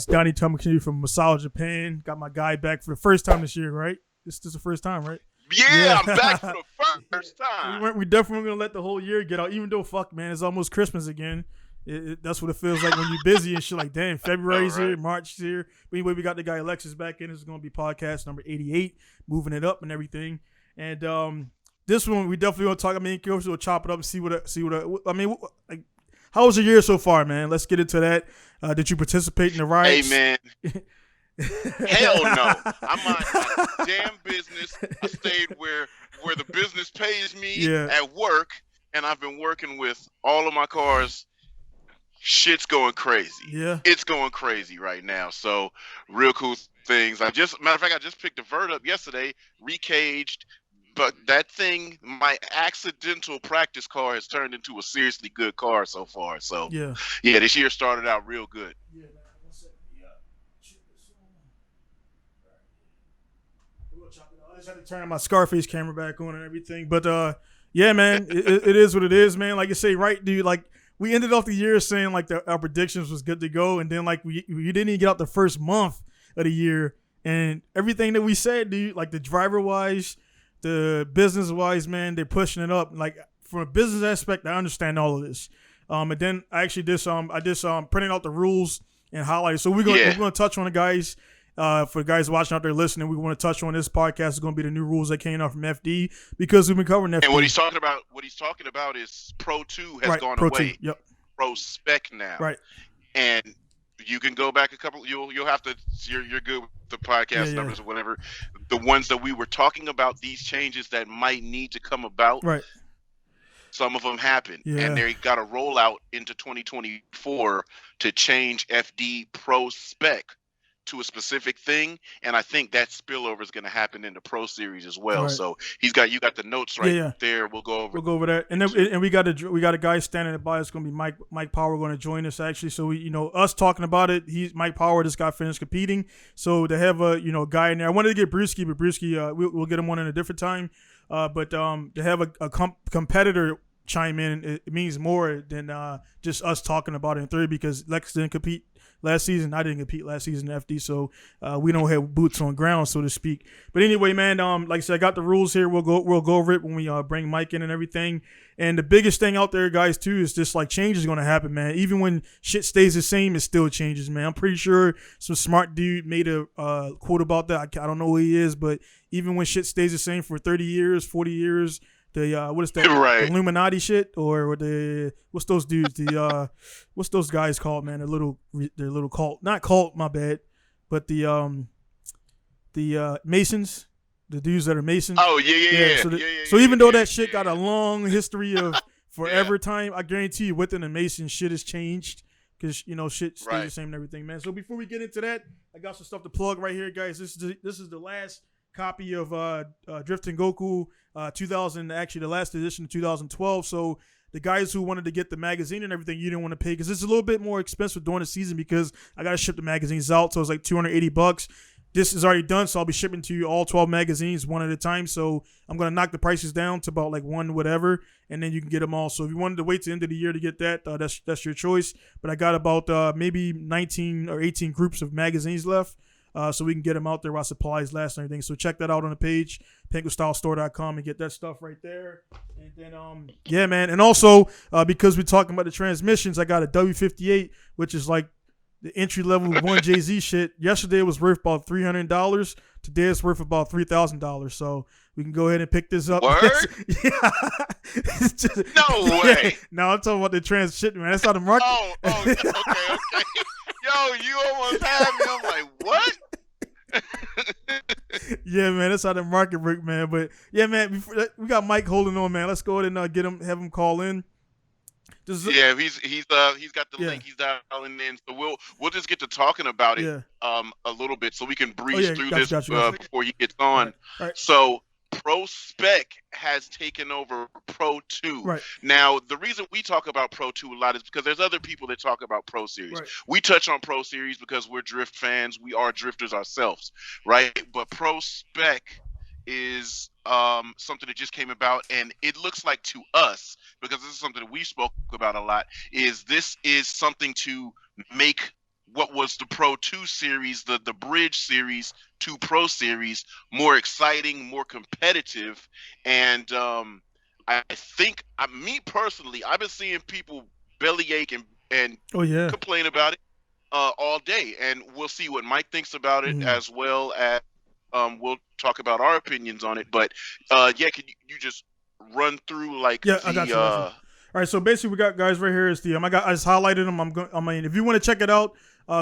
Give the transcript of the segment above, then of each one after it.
Donnie coming from Masao, Japan. Got my guy back for the first time this year, right? This is the first time, right? Yeah, I'm back for the first time. We definitely going to let the whole year get out, even though, fuck, man, it's almost Christmas again. That's what it feels like when you're busy and shit like, damn, February's here, March here. But anyway, we got the guy Lexis back in. This is going to be podcast number 88, moving it up and everything. And this one, we definitely want to talk. I mean, we'll chop it up and see how was your year so far, man? Let's get into that. Did you participate in the riots? Hey, man. Hell no. I'm my damn business. I stayed where the business pays me at work, and I've been working with all of my cars. Shit's going crazy. Yeah. It's going crazy right now. So, real cool things. Matter of fact, I just picked a Vert up yesterday, recaged. But that thing, my accidental practice car has turned into a seriously good car so far. So, yeah, this year started out real good. Yeah, man. I just had to turn my Scarface camera back on and everything. But, yeah, man, it is what it is, man. Like you say, right, dude, like, we ended off the year saying, like, our predictions was good to go. And then, like, we didn't even get out the first month of the year. And everything that we said, dude, like, the driver-wise, the business-wise, man, they're pushing it up. Like, from a business aspect, I understand all of this. And then I actually did printing out the rules and highlights. So we're gonna touch on the guys. For the guys watching out there listening, we want to touch on this podcast. Is going to be the new rules that came out from FD because we've been covering FD. And what he's talking about is Pro 2 has gone Pro away. 2, yep. Prospec now. Right. And you can go back a couple. You'll have to. You're good with the podcast numbers or whatever. The ones that we were talking about, these changes that might need to come about. Right. Some of them happened, and they got a rollout into 2024 to change FD Prospec to a specific thing, and I think that spillover is going to happen in the Pro Series as well. Right. So you got the notes there. We'll go over that, and then we got a guy standing by. It's going to be Mike Power going to join us actually. So us talking about it. Mike Power just got finished competing, so to have a guy in there. I wanted to get Brewski, but Brewski we'll get him on in a different time. But to have a competitor chime in, it means more than just us talking about it in theory, because Lex didn't compete last season. I didn't compete last season in FD, so we don't have boots on ground, so to speak. But anyway, man, like I said, I got the rules here. We'll go over it when we bring Mike in and everything. And the biggest thing out there, guys, too, is just like change is going to happen, man. Even when shit stays the same, it still changes, man. I'm pretty sure some smart dude made a quote about that. I don't know who he is, but even when shit stays the same for 30 years, 40 years, what is that? Right. Illuminati shit, or what's those dudes? What's those guys called, man? Their little cult, not cult, my bad, but the Masons, the dudes that are Masons. Oh yeah. So even though that shit got a long history of forever time, I guarantee you within the Mason shit has changed, because shit stays the same and everything, man. So before we get into that, I got some stuff to plug right here, guys. This is the last copy of Drifting Goku 2000, actually the last edition of 2012. So the guys who wanted to get the magazine and everything, you didn't want to pay, because it's a little bit more expensive during the season, because I got to ship the magazines out. So it's like $280. This is already done, so I'll be shipping to you all 12 magazines one at a time. So I'm going to knock the prices down to about like one whatever, and then you can get them all. So if you wanted to wait to the end of the year to get that, that's your choice. But I got about maybe 19 or 18 groups of magazines left. So we can get them out there while supplies last and everything. So check that out on the page, PinkuStyleStore.com, and get that stuff right there. And then, man. And also, because we're talking about the transmissions, I got a W58, which is like the entry-level 1JZ shit. Yesterday it was worth about $300. Today it's worth about $3,000. So we can go ahead and pick this up. Word? No way. No, I'm talking about the transition, man. That's how the market. Okay. Yo, you almost had me. I'm like, what? Yeah, man, that's how the market works, man. But yeah, man, we got Mike holding on, man. Let's go ahead and have him call in. Yeah, he's got the link. He's dialing in, so we'll just get to talking about it a little bit, so we can breeze through this before he gets on. All right. So Prospec has taken over Pro 2. Right. Now, the reason we talk about Pro 2 a lot is because there's other people that talk about Pro Series. Right. We touch on Pro Series because we're drift fans. We are drifters ourselves, right? But Prospec is something that just came about, and it looks like to us, because this is something that we spoke about a lot, this is something to make what was the Pro 2 series, the Bridge series to Pro series, more exciting, more competitive. And I think, me personally, I've been seeing people bellyache and complain about it all day, and we'll see what Mike thinks about it, as well as we'll talk about our opinions on it. But can you just run through I got you. All right, so basically we got guys right here is the I just highlighted them. If you want to check it out,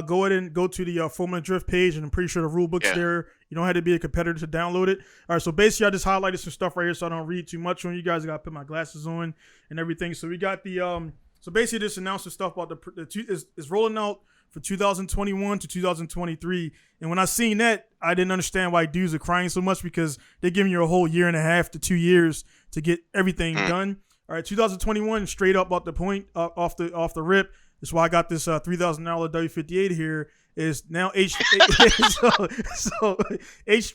go ahead and go to the Formula Drift page, and I'm pretty sure the rule book's there. You don't have to be a competitor to download it. All right, so basically I just highlighted some stuff right here so I don't read too much on you guys. I got to put my glasses on and everything. So we got the so basically this announced some stuff about is rolling out for 2021 to 2023. And when I seen that, I didn't understand why dudes are crying so much, because they're giving you a whole 1.5 to 2 years to get everything done. All right, 2021, straight up off the point, off the rip. That's why I got this $3,000 W58 here. Is now H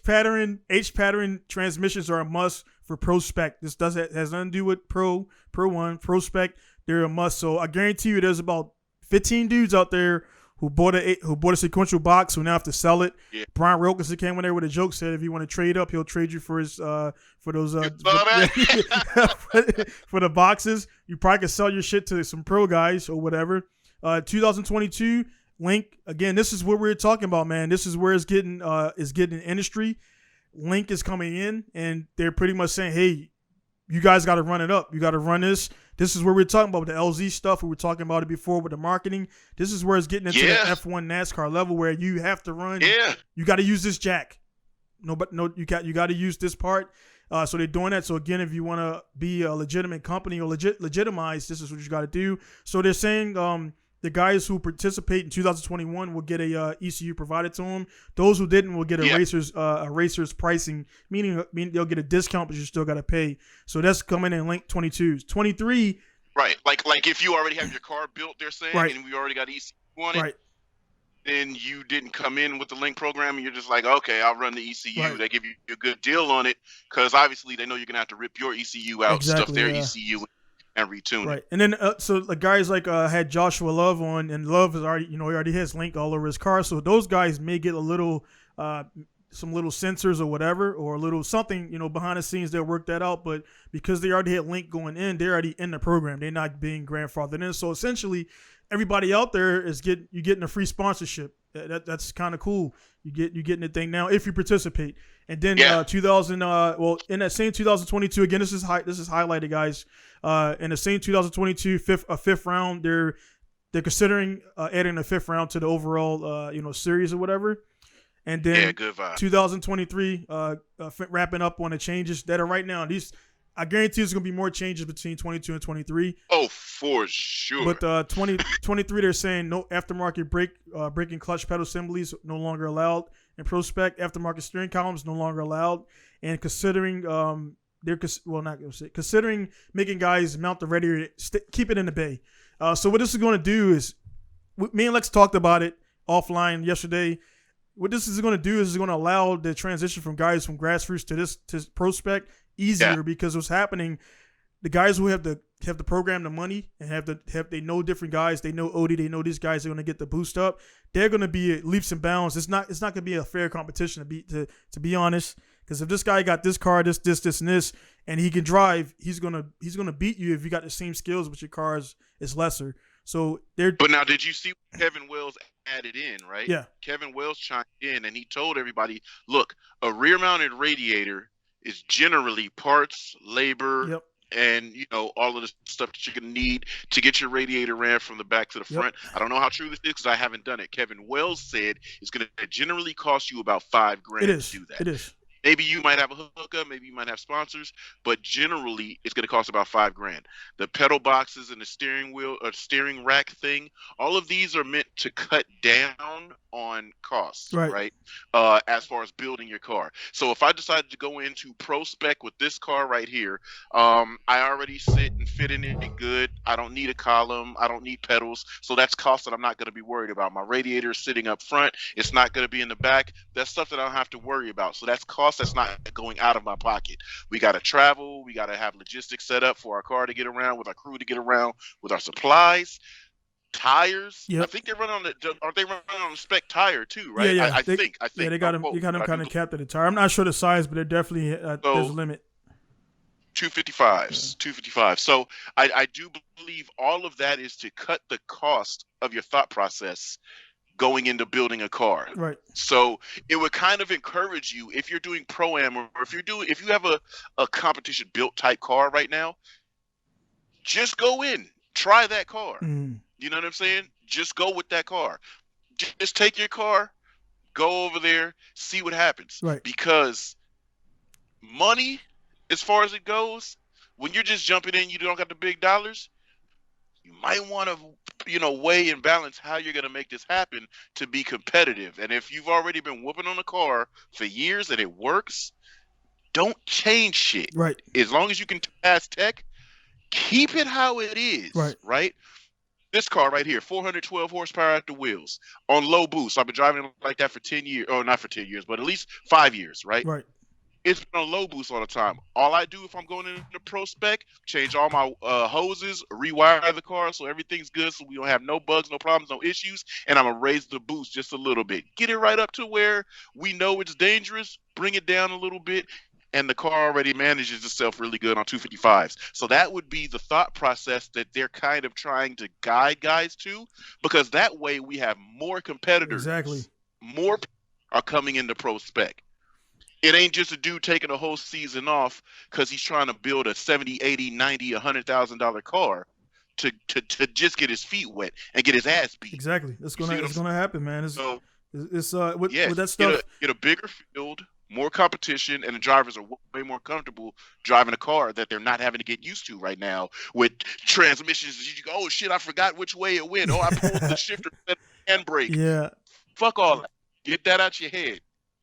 pattern transmissions are a must for Prospec. This has nothing to do with Pro 1, Prospec. They're a must. So I guarantee you, there's about 15 dudes out there who bought a sequential box who now have to sell it. Yeah. Brian Wilkinson came in there with a joke, said if you want to trade up, he'll trade you for his for the boxes. You probably can sell your shit to some pro guys or whatever. 2022 Link, again, this is what we're talking about, man. This is where it's getting industry. Link is coming in, and they're pretty much saying, hey, you guys got to run it up. You got to run this. This is where we're talking about with the LZ stuff. We were talking about it before with the marketing. This is where it's getting into the F1 NASCAR level, where you have to run. Yeah. You got to use this jack. You got to use this part. So they're doing that. So again, if you want to be a legitimate company or legitimize, this is what you got to do. So they're saying the guys who participate in 2021 will get a ECU provided to them. Those who didn't will get a racer's pricing, meaning they'll get a discount, but you still got to pay. So that's coming in Link 22. 23. Right, like if you already have your car built, they're saying, and we already got ECU on it, then you didn't come in with the Link program, and you're just like, okay, I'll run the ECU. Right. They give you a good deal on it, because obviously they know you're gonna have to rip your ECU out, stuff their ECU, and retune it. And then so the guys had Joshua Love on, and Love is already, he already has Link all over his car, so those guys may get a little some little sensors or whatever, or a little something, behind the scenes they'll work that out. But because they already had Link going in, they're already in the program. They're not being grandfathered in. So essentially, everybody out there is getting a free sponsorship. That's kind of cool. You're getting the thing now if you participate. And then in that same 2022, again, this is highlighted, guys. In the same 2022 fifth round, they're considering adding a fifth round to the overall series or whatever. And then 2023 wrapping up on the changes that are right now. I guarantee there's going to be more changes between 22 and 23. Oh, for sure. But 2023, they're saying no aftermarket brake and clutch pedal assemblies no longer allowed. In Prospec, aftermarket steering columns no longer allowed. And considering considering making guys mount the radiator, keep it in the bay. So what this is going to do is, me and Lex talked about it offline yesterday. What this is going to do is it's going to allow the transition from guys from grassroots to Prospec easier, because what's happening, the guys who have the program, the money, and they know different guys, they know Odie, they know these guys are going to get the boost up. They're going to be at leaps and bounds. It's not going to be a fair competition to be honest, because if this guy got this car, this, and this, and he can drive, he's gonna beat you if you got the same skills, but your car is lesser. So But now, did you see what Kevin Wells added in, right? Yeah. Kevin Wells chimed in, and he told everybody, look, a rear-mounted radiator is generally parts, labor, and all of the stuff that you're gonna need to get your radiator ran from the back to the front. I don't know how true this is because I haven't done it. Kevin Wells said it's gonna generally cost you about $5,000 to do that. It is. Maybe you might have a hookup, maybe you might have sponsors, but generally it's going to cost about $5,000. The pedal boxes and the steering wheel or steering rack thing, all of these are meant to cut down on costs, right? As far as building your car. So if I decided to go into Prospec with this car right here, I already sit and fit in it good. I don't need a column. I don't need pedals. So that's cost that I'm not going to be worried about. My radiator is sitting up front. It's not going to be in the back. That's stuff that I don't have to worry about. So that's cost that's not going out of my pocket. We got to travel. We got to have logistics set up for our car to get around, with our crew to get around, with our supplies. Tires. Yep. I think they run on aren't they running on a spec tire too, right? Yeah. I think. Yeah, they got them. You got them kind of capped at the tire. I'm not sure the size, but they're definitely there's a limit. 255s, 255. So I do believe all of that is to cut the cost of your thought process going into building a car. Right. So it would kind of encourage you, if you're doing Pro-Am, or if you have a competition built type car right now, just go in, try that car. You know what I'm saying? Just go with that car. Just take your car, go over there, see what happens. Right. Because money, as far as it goes, when you're just jumping in, you don't got the big dollars, you might want to, weigh and balance how you're going to make this happen to be competitive. And if you've already been whooping on a car for years and it works, don't change shit. Right. As long as you can pass tech, keep it how it is. Right. This car right here, 412 horsepower at the wheels on low boost. I've been driving like that for 10 years, or not for 10 years, but at least 5 years, right? Right. It's been on low boost all the time. All I do if I'm going into Prospec, change all my hoses, rewire the car so everything's good, so we don't have no bugs, no problems, no issues, and I'm going to raise the boost just a little bit. Get it right up to where we know it's dangerous, bring it down a little bit, and the car already manages itself really good on 255s. So that would be the thought process that they're kind of trying to guide guys to, because that way we have more competitors. Exactly. More are coming into Prospec. It ain't just a dude taking a whole season off because he's trying to build a 70, 80, 90, $100,000 car to just get his feet wet and get his ass beat. Exactly. It's gonna happen, man. With that stuff. Get a bigger field, more competition, and the drivers are way more comfortable driving a car that they're not having to get used to right now with transmissions. You go, oh shit, I forgot which way it went. Oh, I pulled the shifter and handbrake. Yeah. Fuck all that. Get that out your head.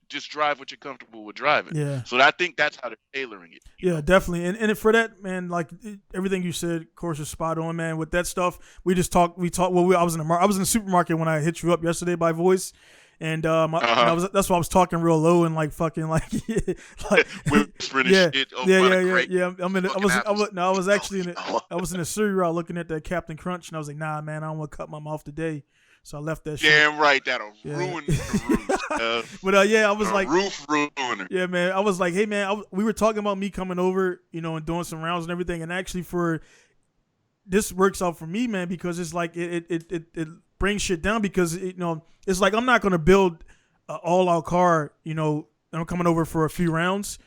Just drive what you're comfortable with driving. Yeah. So I think that's how they're tailoring it. Yeah, definitely. And for that, man, like everything you said, of course, is spot on, man. With that stuff, we talked. Well, I was in the supermarket when I hit you up yesterday by voice, and that's why I was talking real low and like fucking like whispering shit. Yeah. I was actually in the cereal route looking at that Captain Crunch, and I was like, nah, man, I don't want to cut my mouth today. So I left that shit. Damn right, that'll ruin the roof. But I was like, roof ruiner. Yeah, man. I was like, hey, man, we were talking about me coming over, and doing some rounds and everything. And actually, this works out for me, man, because it's like it brings shit down because it's like I'm not gonna build an all-out car, and I'm coming over for a few rounds.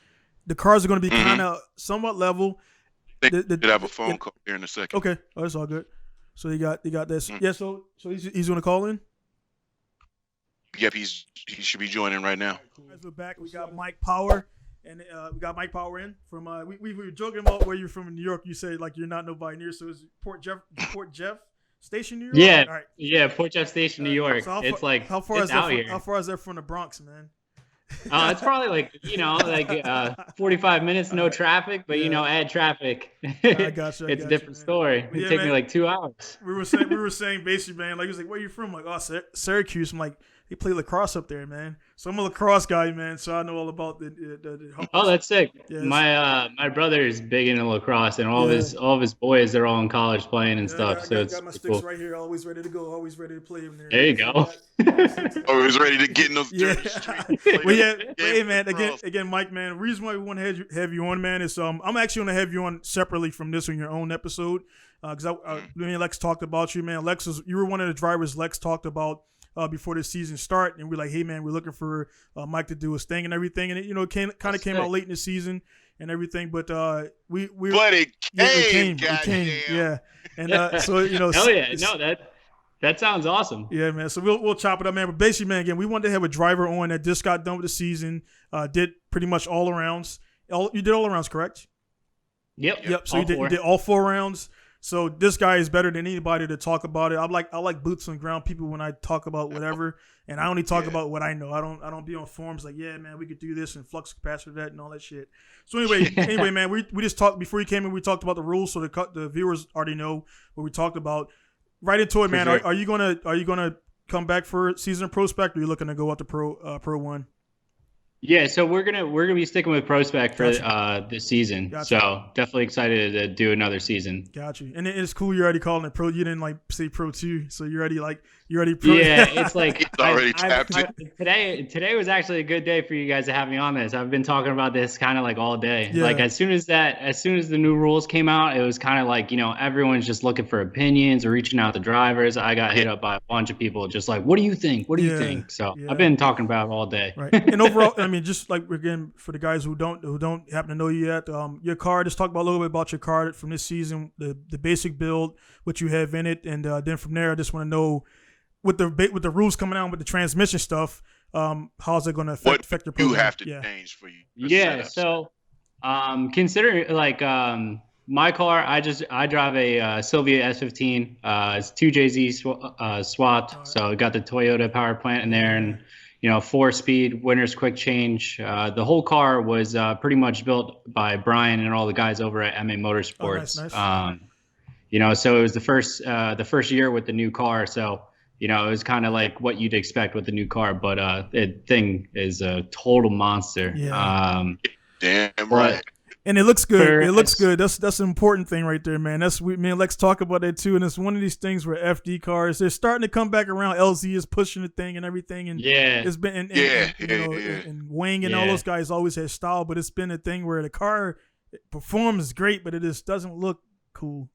The cars are gonna be kind of somewhat level. They could have a phone call here in a second. Okay, that's all good. So you got this. Yeah, so he's gonna call in. Yep, he should be joining right now. As we're back, we got Mike Power, and we got Mike Power in from. We were joking about where you're from in New York. You said like you're not nobody near. So it's Port Jeff Station, New York. Yeah, all right. Yeah, Port Jeff Station, New York. So it's like how far is that here? How far is that from the Bronx, man? It's probably 45 minutes, no traffic, but add traffic. I got you. It's a different story. It took me like 2 hours. We were saying basically, man. Like he was like, "Where you from?" I'm like, "Oh, Syracuse." I'm like, "They play lacrosse up there, man." So I'm a lacrosse guy, man. So I know all about the Oh, that's sick. Yeah, my brother is big into lacrosse, and all of his boys, they're all in college playing and stuff. I got my sticks right here, always ready to go, always ready to play them there. There you go. Always ready to get in those dirty streets. Well, hey man, again, Mike, man. The reason why we want to have you on, man, is I'm actually going to have you on separately from this on your own episode, because me and Lex talked about you, man. You were one of the drivers Lex talked about before the season start, and we're like, hey man, we're looking for Mike to do his thing and everything, and it came out late in the season and everything, but it came, yeah, and hell yeah, no, That sounds awesome. Yeah, man. So we'll chop it up, man. But basically, man, again, we wanted to have a driver on that just got done with the season, did pretty much all arounds. You did all arounds, correct? Yep. So you did all 4 rounds. So this guy is better than anybody to talk about it. I like boots on the ground people when I talk about whatever, and I only talk about what I know. I don't be on forums like, yeah, man, we could do this and flux capacitor that and all that shit. So anyway, man, we just talked before you came in. We talked about the rules, so the viewers already know what we talked about. Right into it, man. Sure. Are you gonna come back for season of Prospec, or are you looking to go out to Pro 1? Yeah, so we're gonna be sticking with Prospec for this season. Gotcha. So definitely excited to do another season. Got you. And it's cool you're already calling it Pro. You didn't say Pro 2, so you're already Pro. Yeah, it's like it's already tapped in. Today was actually a good day for you guys to have me on this. I've been talking about this kind of like all day. Yeah. Like as soon as the new rules came out, it was kind of like, everyone's just looking for opinions or reaching out to drivers. I got hit up by a bunch of people just like, what do you think? What do you think? So I've been talking about it all day. Right. And overall, I mean, just like again for the guys who don't happen to know you yet, your car. Just talk about a little bit about your car from this season, the basic build, what you have in it, and then from there, I just want to know with the rules coming out with the transmission stuff, how's it going to affect your program? You have to change for you. Yeah. So, consider like my car. I drive a Sylvia S15. It's 2JZ swapped, so it got the Toyota power plant in there and. 4-speed, winner's quick change. The whole car was pretty much built by Brian and all the guys over at MA Motorsports. Oh, nice. So it was the first year with the new car. So, it was kind of like what you'd expect with the new car, but the thing is a total monster. Yeah. Damn right. And it looks good. Good. That's an important thing right there, man. Me and Lex talk about that too. And it's one of these things where FD cars, they're starting to come back around. LZ is pushing the thing and everything. And it's been and Wang and all those guys always had style, but it's been a thing where the car performs great, but it just doesn't look cool.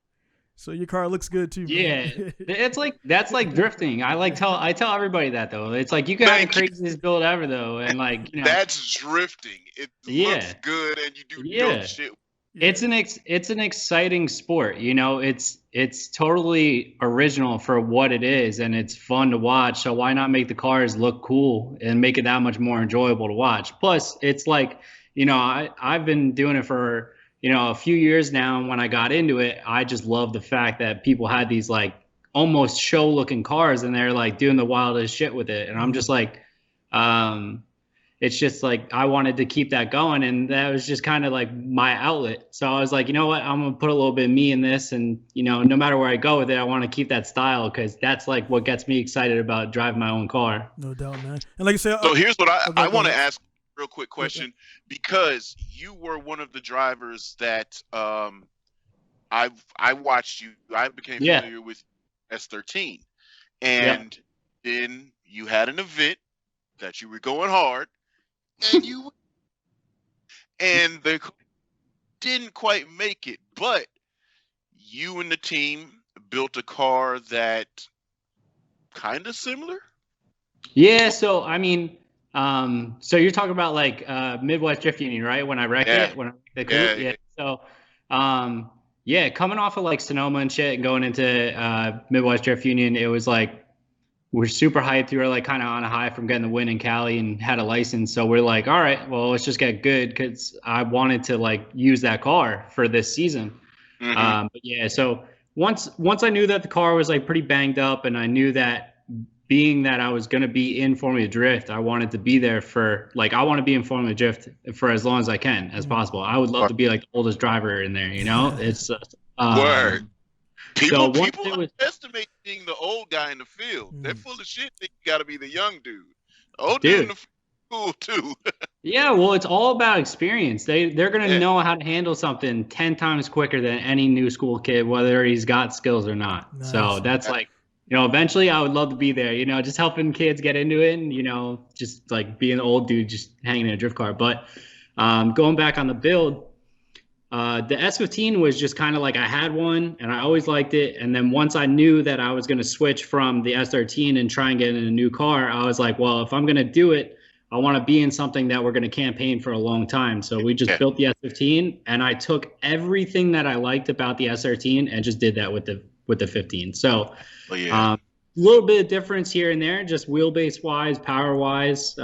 So your car looks good too, man. Yeah. That's like drifting. I tell everybody that though. It's like you can have the craziest build ever though, and like that's drifting. It looks good, and you do dope shit. It's an exciting sport. It's totally original for what it is, and it's fun to watch. So why not make the cars look cool and make it that much more enjoyable to watch? Plus, it's like I've been doing it for. A few years now, and when I got into it, I just love the fact that people had these like almost show looking cars and they're like doing the wildest shit with it. And I'm just like, it's just like, I wanted to keep that going. And that was just kind of like my outlet. So I was like, you know what, I'm going to put a little bit of me in this. And, no matter where I go with it, I want to keep that style because that's like what gets me excited about driving my own car. No doubt, man. And like I said, so here's what I want to ask. Real quick question, because you were one of the drivers that I watched you. I became familiar with S13, and then you had an event that you were going hard, and they didn't quite make it, but you and the team built a car that kind of similar. Yeah. So I mean. So you're talking about like Midwest Drift Union, right? When I wrecked it, when I wrecked the coupe, So, coming off of like Sonoma and shit, and going into Midwest Drift Union, it was like we're super hyped. We were like kind of on a high from getting the win in Cali and had a license. So we're like, all right, well, let's just get good because I wanted to like use that car for this season. Mm-hmm. So once I knew that the car was like pretty banged up, and I knew that. Being that I was going to be in Formula Drift, I wanted to be there for I want to be in Formula Drift for as long as I can as possible. I would love to be like the oldest driver in there, It's word. People underestimate being the old guy in the field. They're full of shit. They got to be the young dude. Old dude in the field, cool too. Yeah, well, it's all about experience. They're going to know how to handle something 10 times quicker than any new school kid, whether he's got skills or not. Nice. So that's like. Eventually I would love to be there, just helping kids get into it and, just like being an old dude, just hanging in a drift car. But going back on the build, the S15 was just kind of like I had one and I always liked it. And then once I knew that I was going to switch from the S13 and try and get in a new car, I was like, well, if I'm going to do it, I want to be in something that we're going to campaign for a long time. So we just built the S15 and I took everything that I liked about the S13 and just did that with the 15. So little bit of difference here and there, just wheelbase wise, power wise,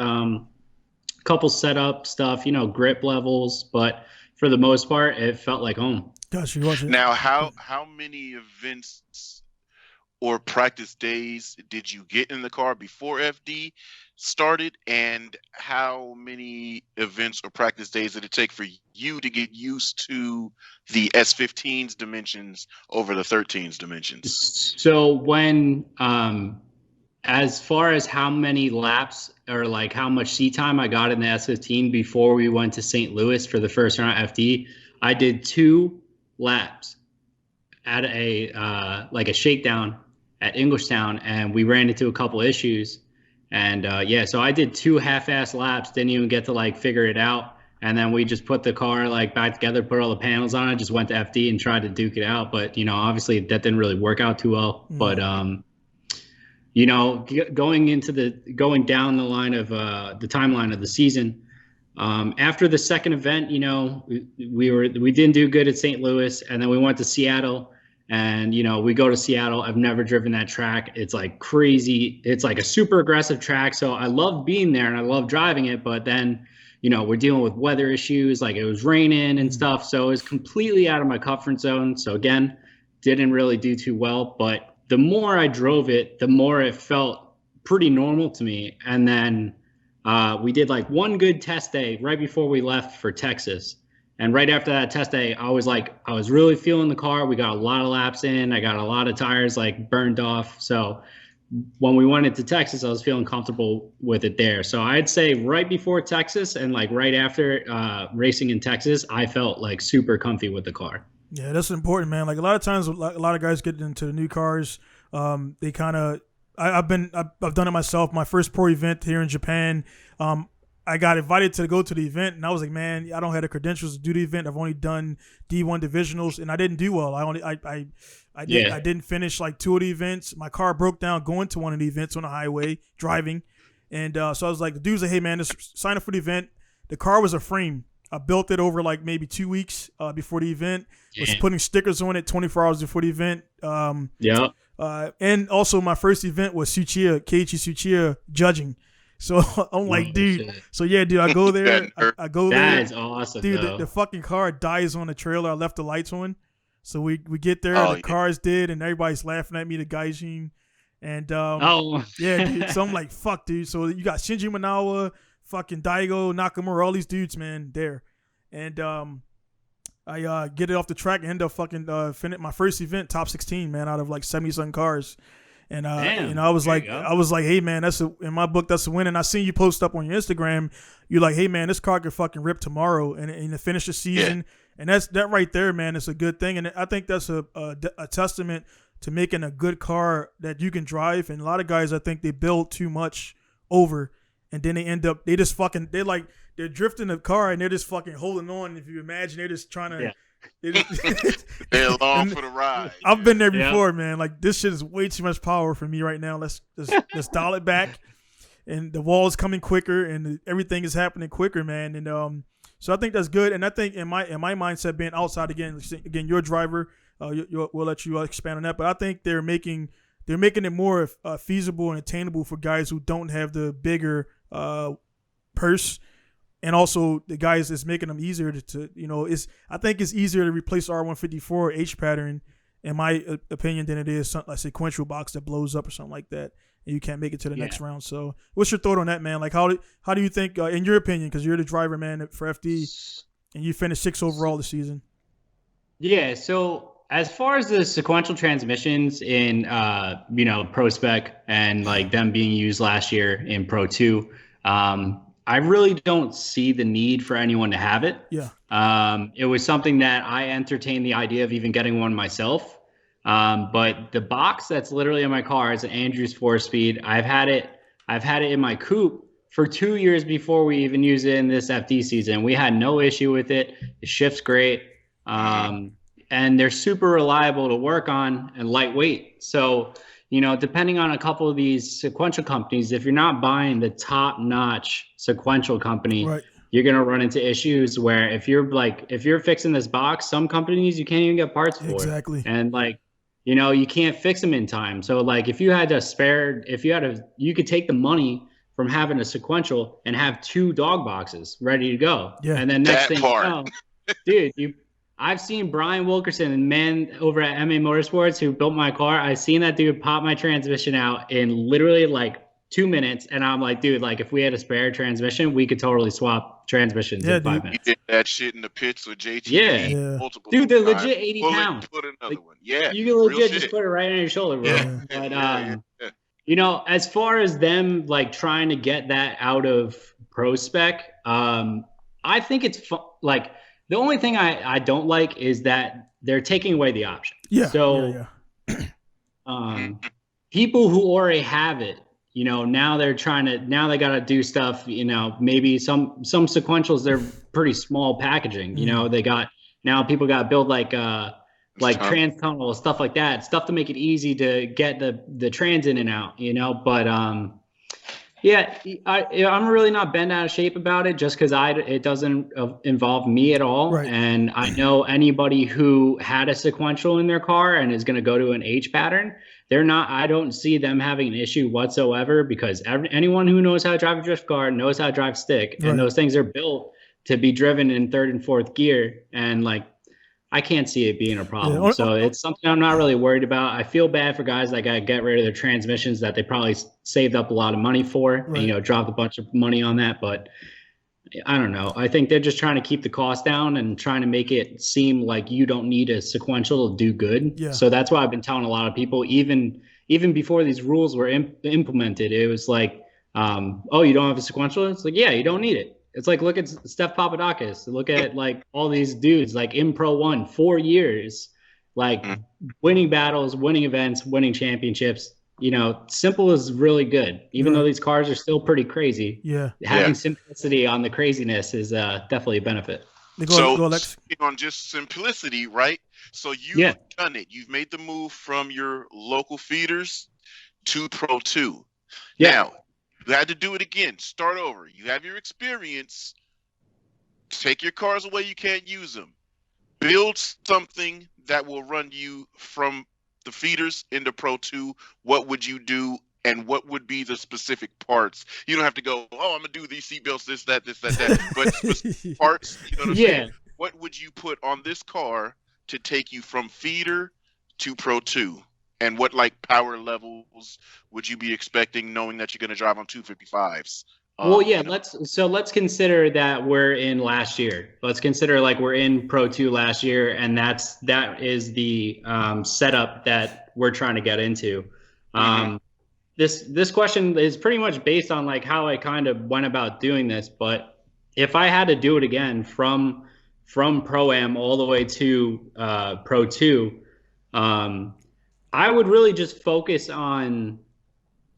couple setup stuff, grip levels, but for the most part, it felt like home. Gotcha. Now, how many events or practice days did you get in the car before FD started, and how many events or practice days did it take for you to get used to the S15's dimensions over the 13's dimensions? So when as far as how many laps or like how much seat time I got in the S15 before we went to St. Louis for the first round of FD, I did 2 laps at a like a shakedown at Englishtown, and we ran into a couple issues. And so I did 2 half-ass laps, didn't even get to like figure it out. And then we just put the car like back together, put all the panels on it, just went to FD and tried to duke it out. But, obviously that didn't really work out too well. But, going down the line of the timeline of the season, after the second event, we didn't do good at St. Louis, and then we went to Seattle. And, we go to Seattle. I've never driven that track. It's like crazy. It's like a super aggressive track. So I love being there and I love driving it. But then, we're dealing with weather issues. Like it was raining and stuff. So it was completely out of my comfort zone. So again, didn't really do too well. But the more I drove it, the more it felt pretty normal to me. And then we did like one good test day right before we left for Texas. And right after that test day, I was really feeling the car. We got a lot of laps in. I got a lot of tires like burned off. So when we went into Texas, I was feeling comfortable with it there. So I'd say right before Texas and like right after racing in Texas, I felt like super comfy with the car. Yeah, that's important, man. Like a lot of times, a lot of guys get into the new cars. They kind of, I've done it myself. My first pro event here in Japan, I got invited to go to the event, and I was like, man, I don't have the credentials to do the event. I've only done D1 divisionals, and I didn't do well. I didn't finish like 2 of the events. My car broke down going to one of the events on the highway driving, and so I was like, the dude's like, hey man, just sign up for the event. The car was a frame. I built it over like maybe 2 weeks before the event. Was putting stickers on it 24 hours before the event. And also my first event was Keiichi Tsuchiya judging. So I'm like, dude. Shit. So yeah, dude, I go there. I go there. That is awesome, dude. The fucking car dies on the trailer. I left the lights on. So we get there. The car's dead, and everybody's laughing at me. The gaijin, and yeah, dude. So I'm like, fuck, dude. So you got Shinji Manawa, fucking Daigo Nakamura, all these dudes, man, there, and I get it off the track and end up fucking finish my first event, top 16, man, out of like 70-something cars. And I was like, hey man, in my book, that's a win. And I seen you post up on your Instagram. You're like, hey man, this car could fucking rip tomorrow and to finish the season. Yeah. And that right there, man, is a good thing. And I think that's a testament to making a good car that you can drive. And a lot of guys, I think they build too much over, and then they end up they're drifting the car and they're just fucking holding on. If you imagine, they're just trying to. Yeah. They're along for the ride. I've been there before, man. Like this shit is way too much power for me right now. Let's dial it back. And the wall is coming quicker, and everything is happening quicker, man. And so I think that's good. And I think in my mindset, being outside again, your driver, we'll let you expand on that. But I think they're making it more feasible and attainable for guys who don't have the bigger purse. And also the guys, it's making them easier to I think it's easier to replace R154 H pattern, in my opinion, than it is a sequential box that blows up or something like that, and you can't make it to the next round. So what's your thought on that, man? Like how do you think, in your opinion, because you're the driver, man, for FD, and you finished 6th overall this season? Yeah, so as far as the sequential transmissions in Prospec and like them being used last year in Pro 2, I really don't see the need for anyone to have it. Yeah. It was something that I entertained the idea of even getting one myself. But the box that's literally in my car is an Andrews 4-speed. I've had it in my coupe for 2 years before we even used it in this FD season. We had no issue with it. It shifts great. And they're super reliable to work on and lightweight. So, depending on a couple of these sequential companies, if you're not buying the top-notch sequential company, right, you're going to run into issues where if you're fixing this box, some companies you can't even get parts for. Exactly. And you can't fix them in time. So like if you had a spare, you could take the money from having a sequential and have 2 dog boxes ready to go. Yeah. And then next That thing part. you know, dude, I've seen Brian Wilkerson and man over at MA Motorsports who built my car. I've seen that dude pop my transmission out in literally like 2 minutes. And I'm like, dude, like if we had a spare transmission, we could totally swap transmissions in 5 minutes. He did that shit in the pits with JT. Yeah. Multiple dude, they're times. legit 80 pounds. Put another like, one. Yeah. You can legit just put it right on your shoulder, bro. Yeah. But as far as them like trying to get that out of Prospec, I think it's like the only thing I don't like is that they're taking away the option. Yeah. So people who already have it, now they're now they got to do stuff, maybe some sequentials, they're pretty small packaging, they got, now people got to build like trans tunnel, stuff like that, stuff to make it easy to get the trans in and out, but I'm really not bent out of shape about it just because it doesn't involve me at all. Right. And I know anybody who had a sequential in their car and is going to go to an H pattern, I don't see them having an issue whatsoever because anyone who knows how to drive a drift car knows how to drive stick. Right. And those things are built to be driven in 3rd and 4th gear. And like, I can't see it being a problem. Yeah. So it's something I'm not really worried about. I feel bad for guys that got to get rid of their transmissions that they probably saved up a lot of money for, right. And, dropped a bunch of money on that. But I don't know. I think they're just trying to keep the cost down and trying to make it seem like you don't need a sequential to do good. Yeah. So that's why I've been telling a lot of people, even before these rules were implemented, it was like, oh, you don't have a sequential? It's like, yeah, you don't need it. It's like, look at Steph Papadakis. Look at like all these dudes like in Pro 1, 4 years, like winning battles, winning events, winning championships. Simple is really good. Even though these cars are still pretty crazy. Yeah. Having simplicity on the craziness is definitely a benefit. Go, on just simplicity, right? So you've done it. You've made the move from your local feeders to Pro 2. Yeah. Now, you had to do it again. Start over. You have your experience. Take your cars away. You can't use them. Build something that will run you from the feeders into Pro 2. What would you do? And what would be the specific parts? You don't have to go, oh, I'm going to do these seat belts, this, that. But specific parts, you know what I'm saying? What would you put on this car to take you from feeder to Pro 2? And what like power levels would you be expecting, knowing that you're going to drive on 255s? Well, yeah, let's consider that we're in last year. Let's consider like we're in Pro 2 last year, and that is the setup that we're trying to get into. This question is pretty much based on like how I kind of went about doing this. But if I had to do it again from Pro-Am all the way to Pro 2, I would really just focus on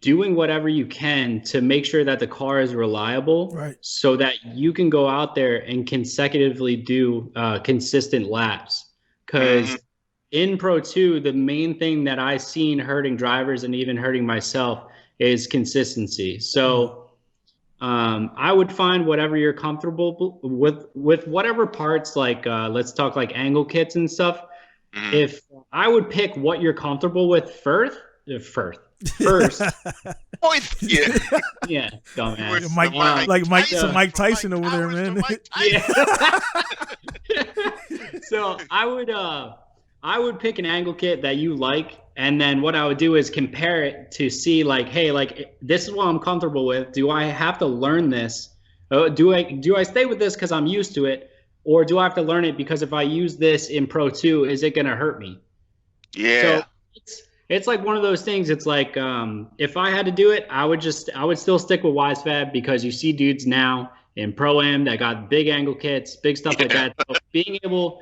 doing whatever you can to make sure that the car is reliable, right? So that you can go out there and consecutively do consistent laps. Because in Pro 2, the main thing that I've seen hurting drivers and even hurting myself is consistency. So I would find whatever you're comfortable with whatever parts, like let's talk like angle kits and stuff. If I would pick what you're comfortable with first. Yeah, dumbass. Mike Tyson over there, man. Yeah. So I would pick an angle kit that you like, and then what I would do is compare it to see like, hey, like this is what I'm comfortable with. Do I have to learn this? Do I stay with this because I'm used to it? Or do I have to learn it because if I use this in Pro 2, is it going to hurt me? Yeah. So it's like one of those things. It's like if I had to do it, I would still stick with WiseFab because you see dudes now in Pro-Am that got big angle kits, big stuff like that. So being able,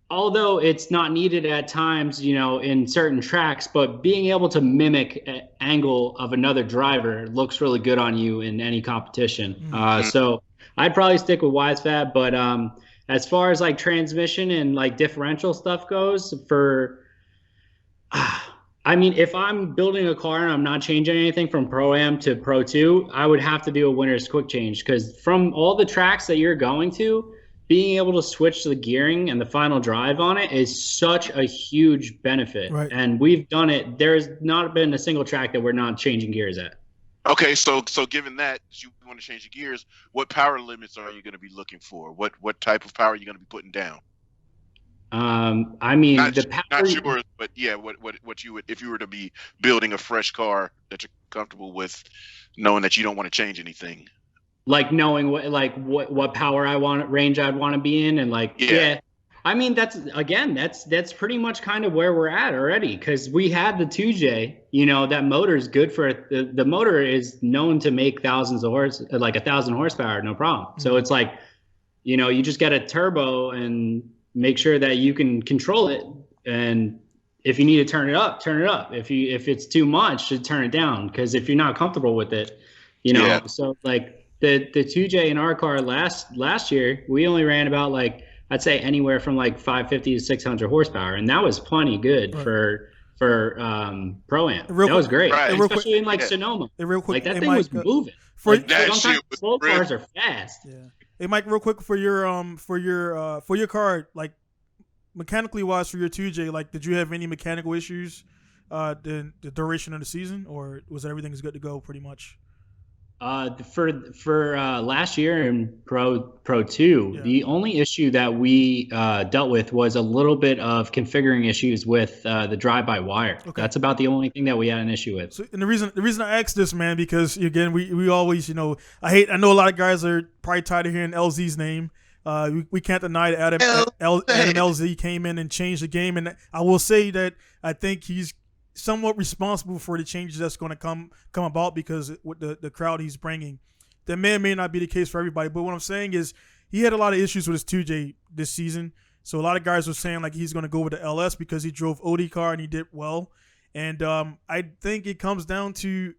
although it's not needed at times, in certain tracks, but being able to mimic an angle of another driver looks really good on you in any competition. So I'd probably stick with WiseFab, but as far as like transmission and like differential stuff goes, if I'm building a car and I'm not changing anything from Pro-Am to Pro 2, I would have to do a winner's quick change because from all the tracks that you're going to, being able to switch the gearing and the final drive on it is such a huge benefit. Right. And we've done it. There's not been a single track that we're not changing gears at. Okay, so given that you want to change the gears, what power limits are you going to be looking for? What type of power are you going to be putting down? I mean, not, the power, not yours, but yeah, what you would, if you were to be building a fresh car that you're comfortable with, knowing that you don't want to change anything. Like knowing what power I want, range I'd want to be in, and yeah. I mean, that's pretty much kind of where we're at already, because we had the 2J. You know, that motor is good for the motor is known to make 1,000 horsepower, no problem. Mm-hmm. So it's like, you know, you just get a turbo and make sure that you can control it, and if you need to turn it up, turn it up. If it's too much, to turn it down, because if you're not comfortable with it, you know. Yeah. So like the 2J in our car last year, we only ran about I'd say anywhere from 550 to 600 horsepower, and that was plenty good for Pro-Am. That was great, right. Especially in Sonoma. Real quick, that thing was moving. Sometimes slow cars are fast. Yeah. Hey Mike, real quick for your car, mechanically wise for your 2J, did you have any mechanical issues the duration of the season, or was everything good to go pretty much? For last year in Pro 2, yeah. The only issue that we dealt with was a little bit of configuring issues with the drive-by-wire. Okay. That's about the only thing that we had an issue with. So, and the reason I asked this, man, because again we always, I know a lot of guys are probably tired of hearing LZ's name. We can't deny that Adam LZ came in and changed the game, and I will say that I think he's somewhat responsible for the changes that's going to come about, because with the crowd he's bringing. That may not be the case for everybody, but what I'm saying is he had a lot of issues with his 2J this season. So a lot of guys were saying he's going to go with the LS because he drove OD car and he did well. And I think it comes down to,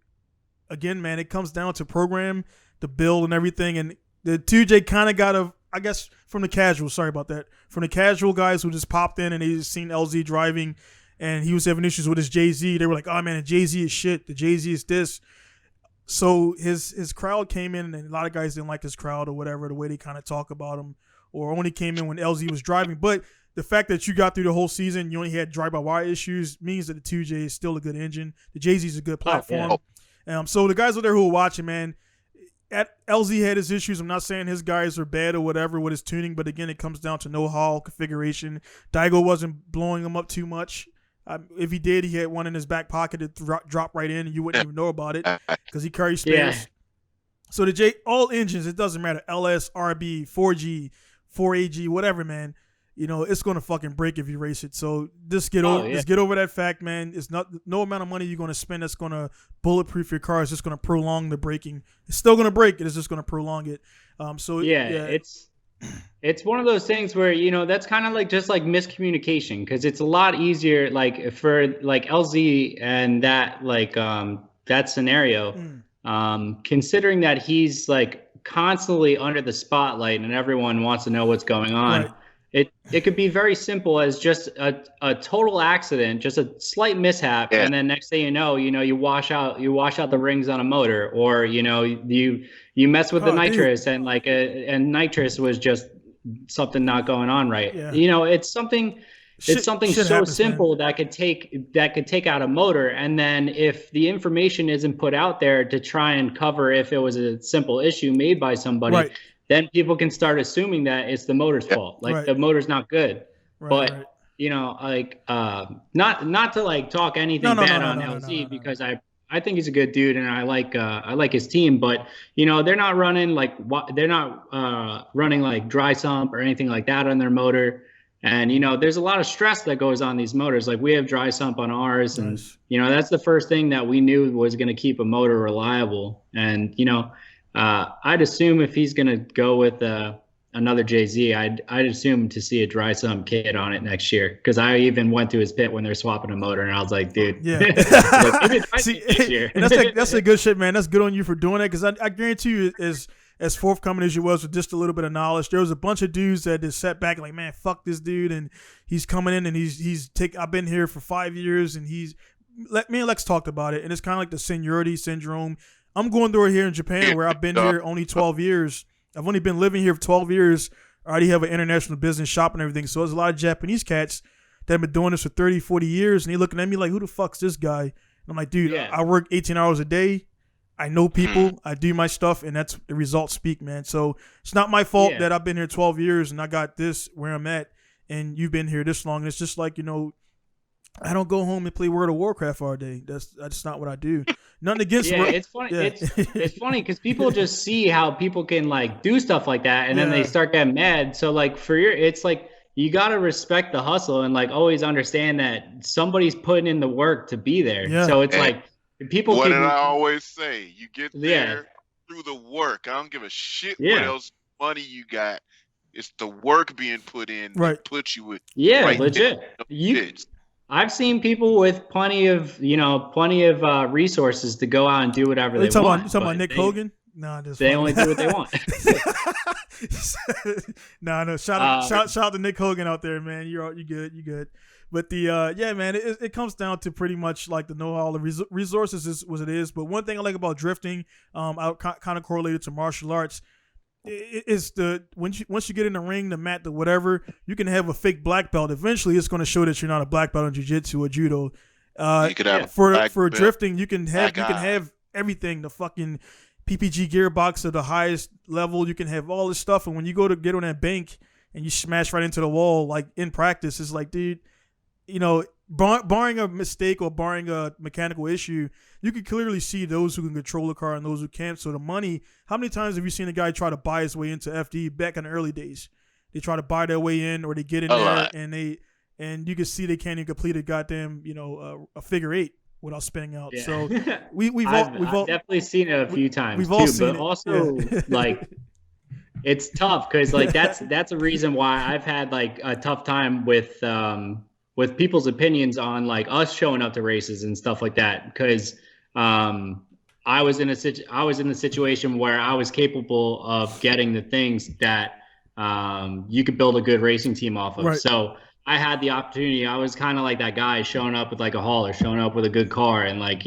again, man, it comes down to program, the build and everything. And the 2J kind of got I guess from the casual guys who just popped in and they just seen LZ driving, and he was having issues with his Jay-Z. They were like, oh, man, the Jay-Z is shit. The Jay-Z is this. So his crowd came in, and a lot of guys didn't like his crowd or whatever, the way they kind of talk about him, or only came in when LZ was driving. But the fact that you got through the whole season, you only had drive-by-wire issues, means that the 2J is still a good engine. The Jay-Z is a good platform. Yeah. So the guys out there who are watching, man, LZ had his issues. I'm not saying his guys are bad or whatever with his tuning, but again, it comes down to know-how, configuration. Daigo wasn't blowing him up too much. If he did, he had one in his back pocket to drop right in, and you wouldn't even know about it because he carries spares. Yeah. So all engines, it doesn't matter. LS, RB, 4G, 4AG, whatever, man. It's gonna fucking break if you race it. So just get over that fact, man. It's no amount of money you're gonna spend that's gonna bulletproof your car. It's just gonna prolong the braking. It's still gonna break. It's just gonna prolong it. It's one of those things where, that's kind of just miscommunication, because it's a lot easier for LZ and that that scenario, considering that he's constantly under the spotlight and everyone wants to know what's going on. Right. It could be very simple as just a total accident, just a slight mishap, and then next thing you wash out the rings on a motor, or you mess with the nitrous, and and nitrous was just something not going on right. Yeah. It's something so simple, man, that could take out a motor, and then if the information isn't put out there to try and cover if it was a simple issue made by somebody. Right. Then people can start assuming that it's the motor's fault. The motor's not good. Right, but not to talk anything bad on LZ, because I think he's a good dude, and I like his team. But they're not running running dry sump or anything like that on their motor. And there's a lot of stress that goes on these motors. We have dry sump on ours, and that's the first thing that we knew was going to keep a motor reliable. And I'd assume if he's going to go with another Jay-Z, I'd assume to see a dry sump kit on it next year, because I even went to his pit when they're swapping a motor, and I was like, dude. Yeah. See, and that's a good shit, man. That's good on you for doing that, because I guarantee you, as forthcoming as you was with just a little bit of knowledge, there was a bunch of dudes that just sat back and man, fuck this dude, and he's coming in, and I've been here for 5 years, and me and Lex talked about it, and it's kind of like the seniority syndrome. I'm going through it here in Japan, where I've been here only 12 years. I've only been living here for 12 years I already have an international business shop and everything. So there's a lot of Japanese cats that have been doing this for 30, 40 years. And they looking at me like, who the fuck's this guy? And I'm like, dude, I work 18 hours a day. I know people. I do my stuff. And that's the results speak, man. So it's not my fault that I've been here 12 years and I got this where I'm at. And you've been here this long. And it's just like, I don't go home and play World of Warcraft all day. That's not what I do. Nothing against it's funny. Yeah. It's funny because people just see how people can like do stuff like that, and then they start getting mad. So like it's like you gotta respect the hustle and like always understand that somebody's putting in the work to be there. Yeah. So it's like people. What did I always say? You get there through the work. I don't give a shit what else money you got. It's the work being put in that puts you with legit. I've seen people with plenty of resources to go out and do whatever they want. You talking about Nick Hogan? No, they only do what they want. No. Shout out to Nick Hogan out there, man. You good. But man, it comes down to pretty much like the know-how. The resources is what it is. But one thing I like about drifting, I kind of correlated to martial arts. It's once you get in the ring, the mat, the whatever, you can have a fake black belt. Eventually, it's going to show that you're not a black belt in jiu-jitsu or judo. You could have for drifting, you can have everything. The fucking PPG gearbox at the highest level. You can have all this stuff. And when you go to get on that bank and you smash right into the wall, like in practice, it's like, dude, barring a mistake or barring a mechanical issue, you can clearly see those who can control the car and those who can't. So the money, how many times have you seen a guy try to buy his way into FD back in the early days? They try to buy their way in, or they get in there and you can see they can't even complete a goddamn, a figure eight without spinning out. Yeah. So we've definitely seen it a few times. We've all seen it. Also, like, it's tough because like that's a reason why I've had like a tough time with people's opinions on like us showing up to races and stuff like that, because I was in the situation where I was capable of getting the things that you could build a good racing team off of. Right. So I had the opportunity. I was kind of like that guy showing up with like a hauler, showing up with a good car, and like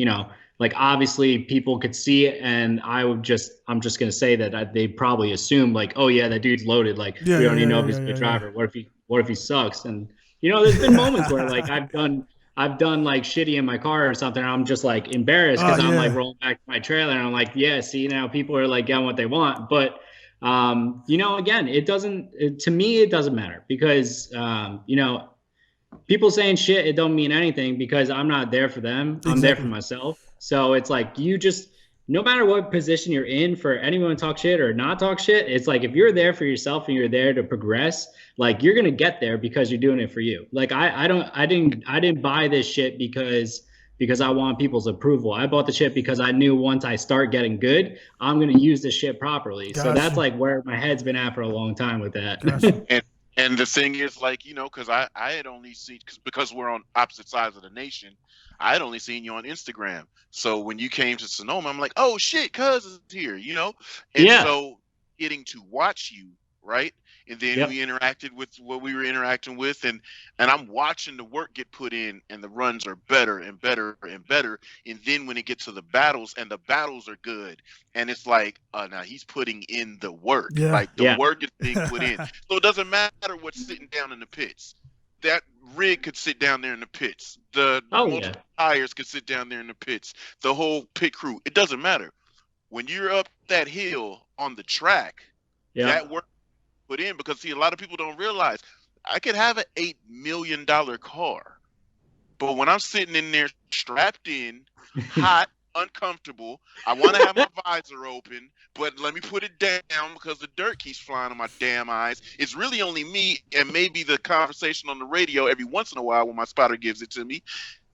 like obviously people could see it, and I'm just gonna say that they probably assumed like, oh yeah, that dude's loaded. Like we don't even know if he's a good driver. What if he sucks? And there's been moments where like I've done like shitty in my car or something, and I'm just like embarrassed because I'm like rolling back to my trailer and I'm like, see, now people are like getting what they want. But again, to me, it doesn't matter because people saying shit, it don't mean anything because I'm not there for them. Exactly. I'm there for myself. So it's like no matter what position you're in, for anyone to talk shit or not talk shit, it's like if you're there for yourself and you're there to progress, like you're gonna get there because you're doing it for you. Like I didn't buy this shit because I want people's approval. I bought the shit because I knew once I start getting good, I'm gonna use this shit properly. Gotcha. So that's like where my head's been at for a long time with that. Gotcha. And the thing is, like, because I had only seen, because we're on opposite sides of the nation, I had only seen you on Instagram. So when you came to Sonoma, I'm like, oh shit, cuz is here, And so getting to watch you, right? And then we interacted with what we were interacting with, and I'm watching the work get put in, and the runs are better and better and better. And then when it gets to the battles, and the battles are good, and it's like, now he's putting in the work. Yeah. Like the work is being put in. So it doesn't matter what's sitting down in the pits. That rig could sit down there in the pits. The multiple tires could sit down there in the pits. The whole pit crew. It doesn't matter. When you're up that hill on the track, that work put in, because see, a lot of people don't realize I could have an $8 million car, but when I'm sitting in there strapped in, hot, uncomfortable, I want to have my visor open, but let me put it down because the dirt keeps flying on my damn eyes. It's really only me and maybe the conversation on the radio every once in a while when my spotter gives it to me.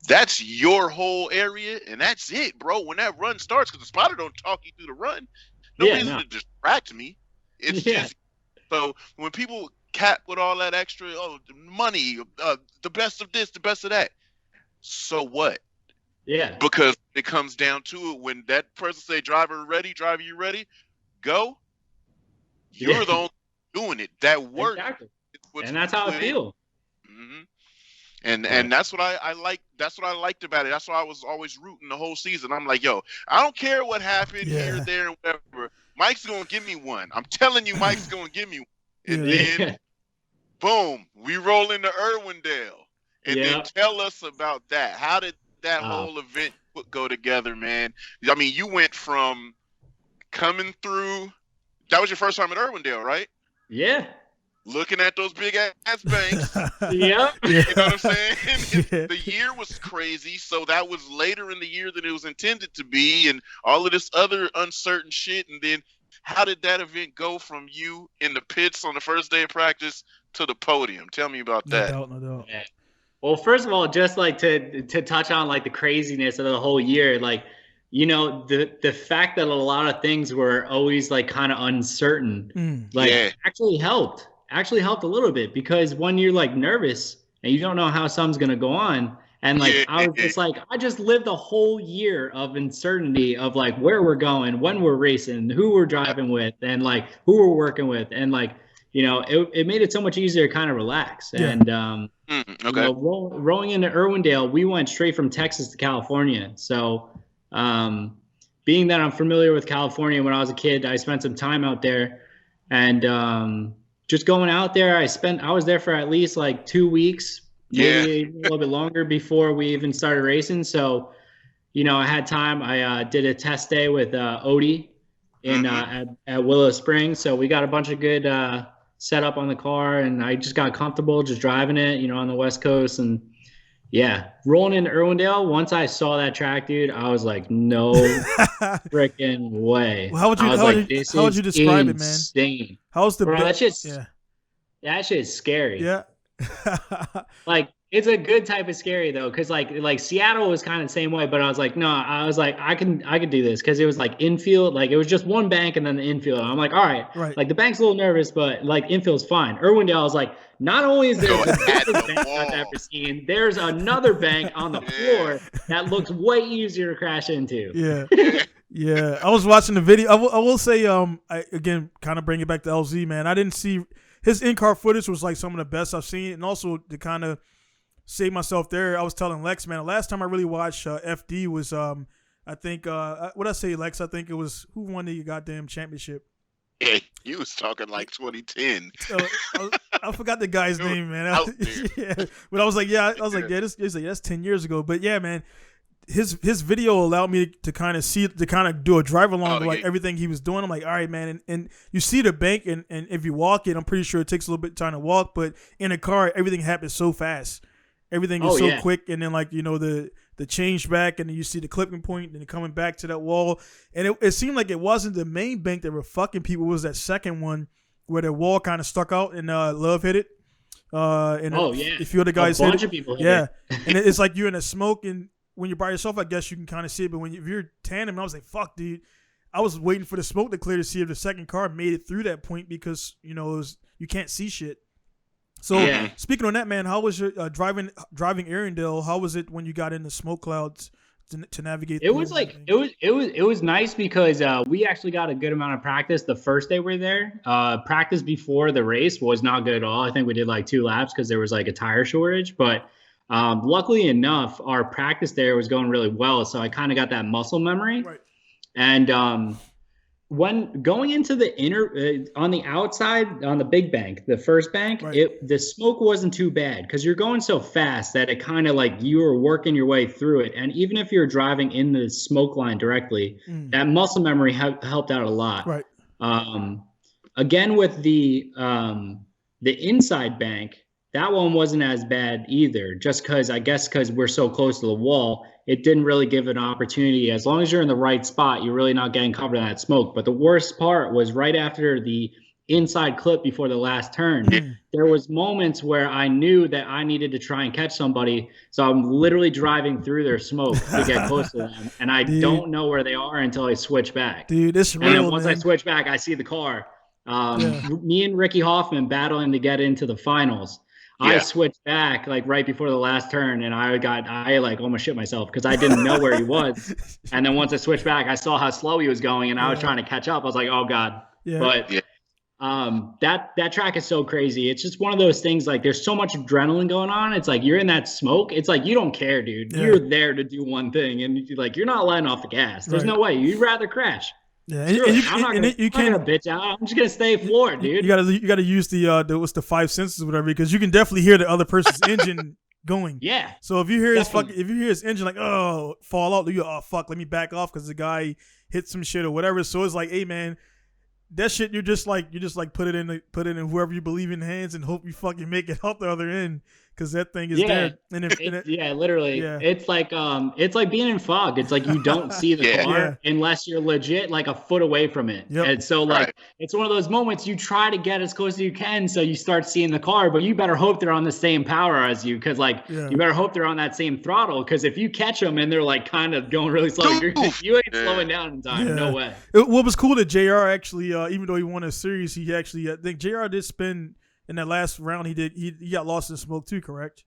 That's your whole area, and that's it, bro. When that run starts, because the spotter don't talk you through the run, no reason to distract me. It's just so when people cap with all that extra, money, the best of this, the best of that. So what? Yeah. Because it comes down to it, when that person say, driver you ready? Go. You're the only doing it. That work. Exactly. And that's how I feel. Mm-hmm. And that's what I like. That's what I liked about it. That's why I was always rooting the whole season. I'm like, I don't care what happened here, there, and whatever. Mike's gonna give me one. I'm telling you, Mike's gonna give me one. And then, boom, we roll into Irwindale. And then tell us about that. How did that whole event go together, man? I mean, you went from coming through. That was your first time at Irwindale, right? Yeah. Looking at those big ass banks. You know what I'm saying? The year was crazy, so that was later in the year than it was intended to be, and all of this other uncertain shit. And then, how did that event go from you in the pits on the first day of practice to the podium? Tell me about that. No doubt. Yeah. Well, first of all, just like to touch on like the craziness of the whole year, like, you know, the fact that a lot of things were always like kind of uncertain, actually helped a little bit, because when you're like nervous and you don't know how something's going to go on. And like, I was just like, I just lived a whole year of uncertainty of like where we're going, when we're racing, who we're driving with, and like who we're working with. And like, you know, it made it so much easier to kind of relax. And, you know, rolling into Irwindale, we went straight from Texas to California. So, being that I'm familiar with California, when I was a kid, I spent some time out there, and, just going out there, I was there for at least like 2 weeks, maybe a little bit longer before we even started racing. So, you know, I had time. I did a test day with Odie at Willow Springs. So we got a bunch of good setup on the car, and I just got comfortable just driving it, you know, on the West Coast. And yeah, rolling into Irwindale, once I saw that track, dude, I was like, no freaking way. Well, how would you describe it, man? How's the that shit's scary. Yeah. Like, it's a good type of scary though, because like Seattle was kind of the same way, but I was like, no, I can do this, because it was like infield, like it was just one bank and then the infield. And I'm like, all right, like the bank's a little nervous, but like infield's fine. Irwindale, I was like, not only is there the biggest bank I've ever seen, there's another bank on the floor that looks way easier to crash into. Yeah. Yeah, I was watching the video. I will say, again, kind of bring it back to LZ, man. I didn't see his in-car footage was like some of the best I've seen, and also to kind of save myself there, I was telling Lex, man, the last time I really watched FD was, I think, what I say, Lex? I think it was, who won the goddamn championship? Yeah, you was talking like 2010. I forgot the guy's name, man. Yeah, but I was like, that's 10 years ago. But yeah, man. His video allowed me to kind of do a drive along with like everything he was doing. I'm like, all right, man. And you see the bank, and if you walk it, I'm pretty sure it takes a little bit of time to walk. But in a car, everything happens so fast. Everything is so quick. And then like, you know, the change back, and then you see the clipping point, and then coming back to that wall. And it seemed like it wasn't the main bank that were fucking people. It was that second one where the wall kind of stuck out, and Love hit it. And a few other guys hit it. A bunch of people hit it. And it's like you're in a smoke, and when you're by yourself, I guess you can kind of see it. But if you're tandem, I was like, fuck, dude. I was waiting for the smoke to clear to see if the second car made it through that point, because, you know, you can't see shit. So speaking on that, man, how was your driving Arendelle? How was it when you got in the smoke clouds to navigate? It was like it was nice, because we actually got a good amount of practice the first day we were there. Practice before the race was not good at all. I think we did like 2 laps because there was like a tire shortage, but luckily enough, our practice there was going really well, so I kind of got that muscle memory. Right. And when going into the inner on the outside on the big bank, the first bank, the smoke wasn't too bad, because you're going so fast that it kind of like you were working your way through it. And even if you're driving in the smoke line directly, that muscle memory helped out a lot. Right. Again, with the inside bank, that one wasn't as bad either, just because we're so close to the wall, it didn't really give an opportunity. As long as you're in the right spot, you're really not getting covered in that smoke. But the worst part was right after the inside clip before the last turn. There was moments where I knew that I needed to try and catch somebody, so I'm literally driving through their smoke to get close to them, and I don't know where they are until I switch back. Dude, it's real, and then once I switch back, I see the car. Me and Ricky Hoffman battling to get into the finals. I switched back like right before the last turn, and I like almost shit myself because I didn't know where he was. And then once I switched back, I saw how slow he was going, and I was trying to catch up. I was like, oh God. But that track is so crazy. It's just one of those things, like there's so much adrenaline going on. It's like you're in that smoke. It's like you don't care, dude. You're there to do one thing, and like you're not letting off the gas. There's no way. You'd rather crash. Yeah, I'm not gonna bitch out. I'm just gonna stay floored, dude. You gotta use the five senses or whatever, because you can definitely hear the other person's engine going. Yeah. So if you hear his engine like, oh, fall out, you oh fuck, let me back off because the guy hit some shit or whatever. So it's like, hey man, that shit you just like put it in whoever you believe in hands and hope you fucking make it out the other end. Because that thing is there. And literally. Yeah. It's like being in fog. It's like you don't see the car unless you're legit like a foot away from it. Yep. And so it's one of those moments you try to get as close as you can so you start seeing the car, but you better hope they're on the same power as you, because you better hope they're on that same throttle, because if you catch them and they're like kind of going really slow, you ain't slowing down in time. No way. What was cool that JR actually, even though he won a series, he actually, I think JR did spin. In that last round, he got lost in smoke too, correct?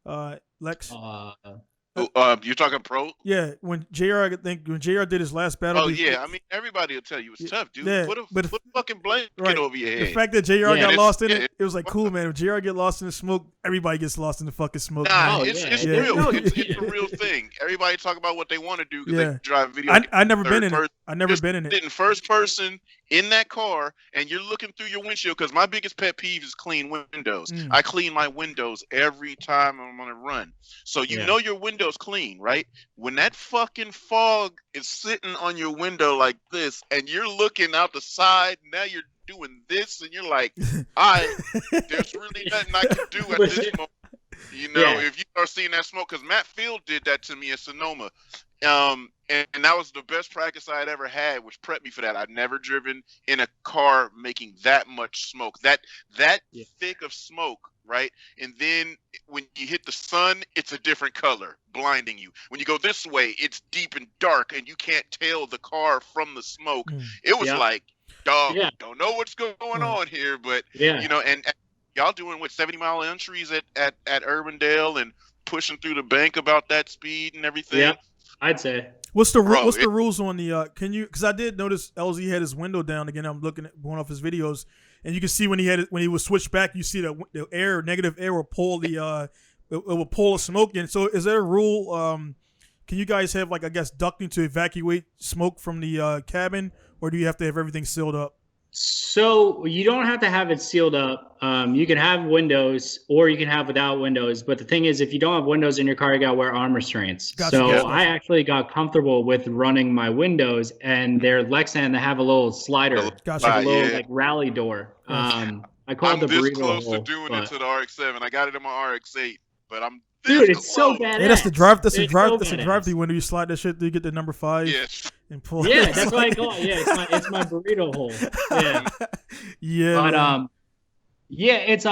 Lex? You're talking pro? Yeah, when JR did his last battle. Oh yeah, I mean everybody will tell you it's tough, dude. Yeah, put a fucking blanket over your head. The fact that JR got lost in it was like cool, man. If JR get lost in the smoke, everybody gets lost in the fucking smoke. Nah, it's real. It's a real thing. Everybody talk about what they want to do because they drive video. I never been in it. I never been in it. Sitting first person in that car, and you're looking through your windshield, because my biggest pet peeve is clean windows. I clean my windows every time I'm on a run. So you know your window's clean, right? When that fucking fog is sitting on your window like this, and you're looking out the side, now you're doing this, and you're like, there's really nothing I can do at this moment. You know, if you start seeing that smoke, because Matt Field did that to me at Sonoma. And that was the best practice I had ever had, which prepped me for that. I'd never driven in a car making that much smoke, that thick of smoke, right? And then when you hit the sun, it's a different color, blinding you. When you go this way, it's deep and dark, and you can't tell the car from the smoke. It was like, dog, don't know what's going on here, but you know, and y'all doing 70-mile entries at Urbandale and pushing through the bank about that speed and everything. Yeah, I'd say. What's the rules on the can you, because I did notice LZ had his window down again. I'm looking at going off his videos, and you can see when he was switched back, you see the negative air will pull the it will pull the smoke in. So is there a rule? Can you guys have like, I guess, ducting to evacuate smoke from the cabin, or do you have to have everything sealed up? So you don't have to have it sealed up. You can have windows, or you can have without windows. But the thing is, if you don't have windows in your car, you got to wear arm restraints. Gotcha. I actually got comfortable with running my windows, and they're Lexan. They have a little slider, like a little like rally door. I call it the burrito hole. I'm this close to doing it to the RX-7. I got it in my RX-8, but I'm Dude, it's so badass. Hey, that's the drive. That's a drive-through window. You slide that shit through, you get the number 5 and pull. Yeah, that's what I call it. Yeah, it's my burrito hole. Yeah. Yeah. But it's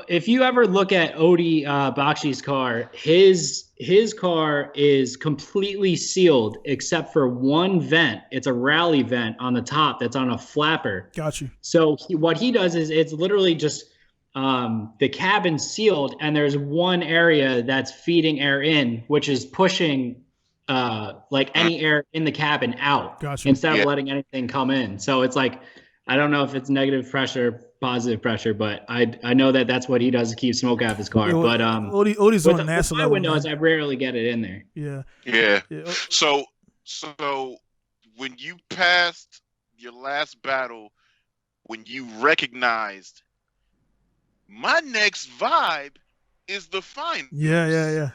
if you ever look at Odie Bakshi's car, his car is completely sealed except for one vent. It's a rally vent on the top that's on a flapper. Got you. So what he does is it's literally just the cabin's sealed, and there's one area that's feeding air in, which is pushing like any air in the cabin out. Gotcha. Instead of letting anything come in. So it's like, I don't know if it's negative pressure, positive pressure, but I know that that's what he does to keep smoke out of his car. But Odie's on NASA level. Windows, I rarely get it in there. Yeah. So when you passed your last battle, when you recognized my next vibe is the final. Yeah.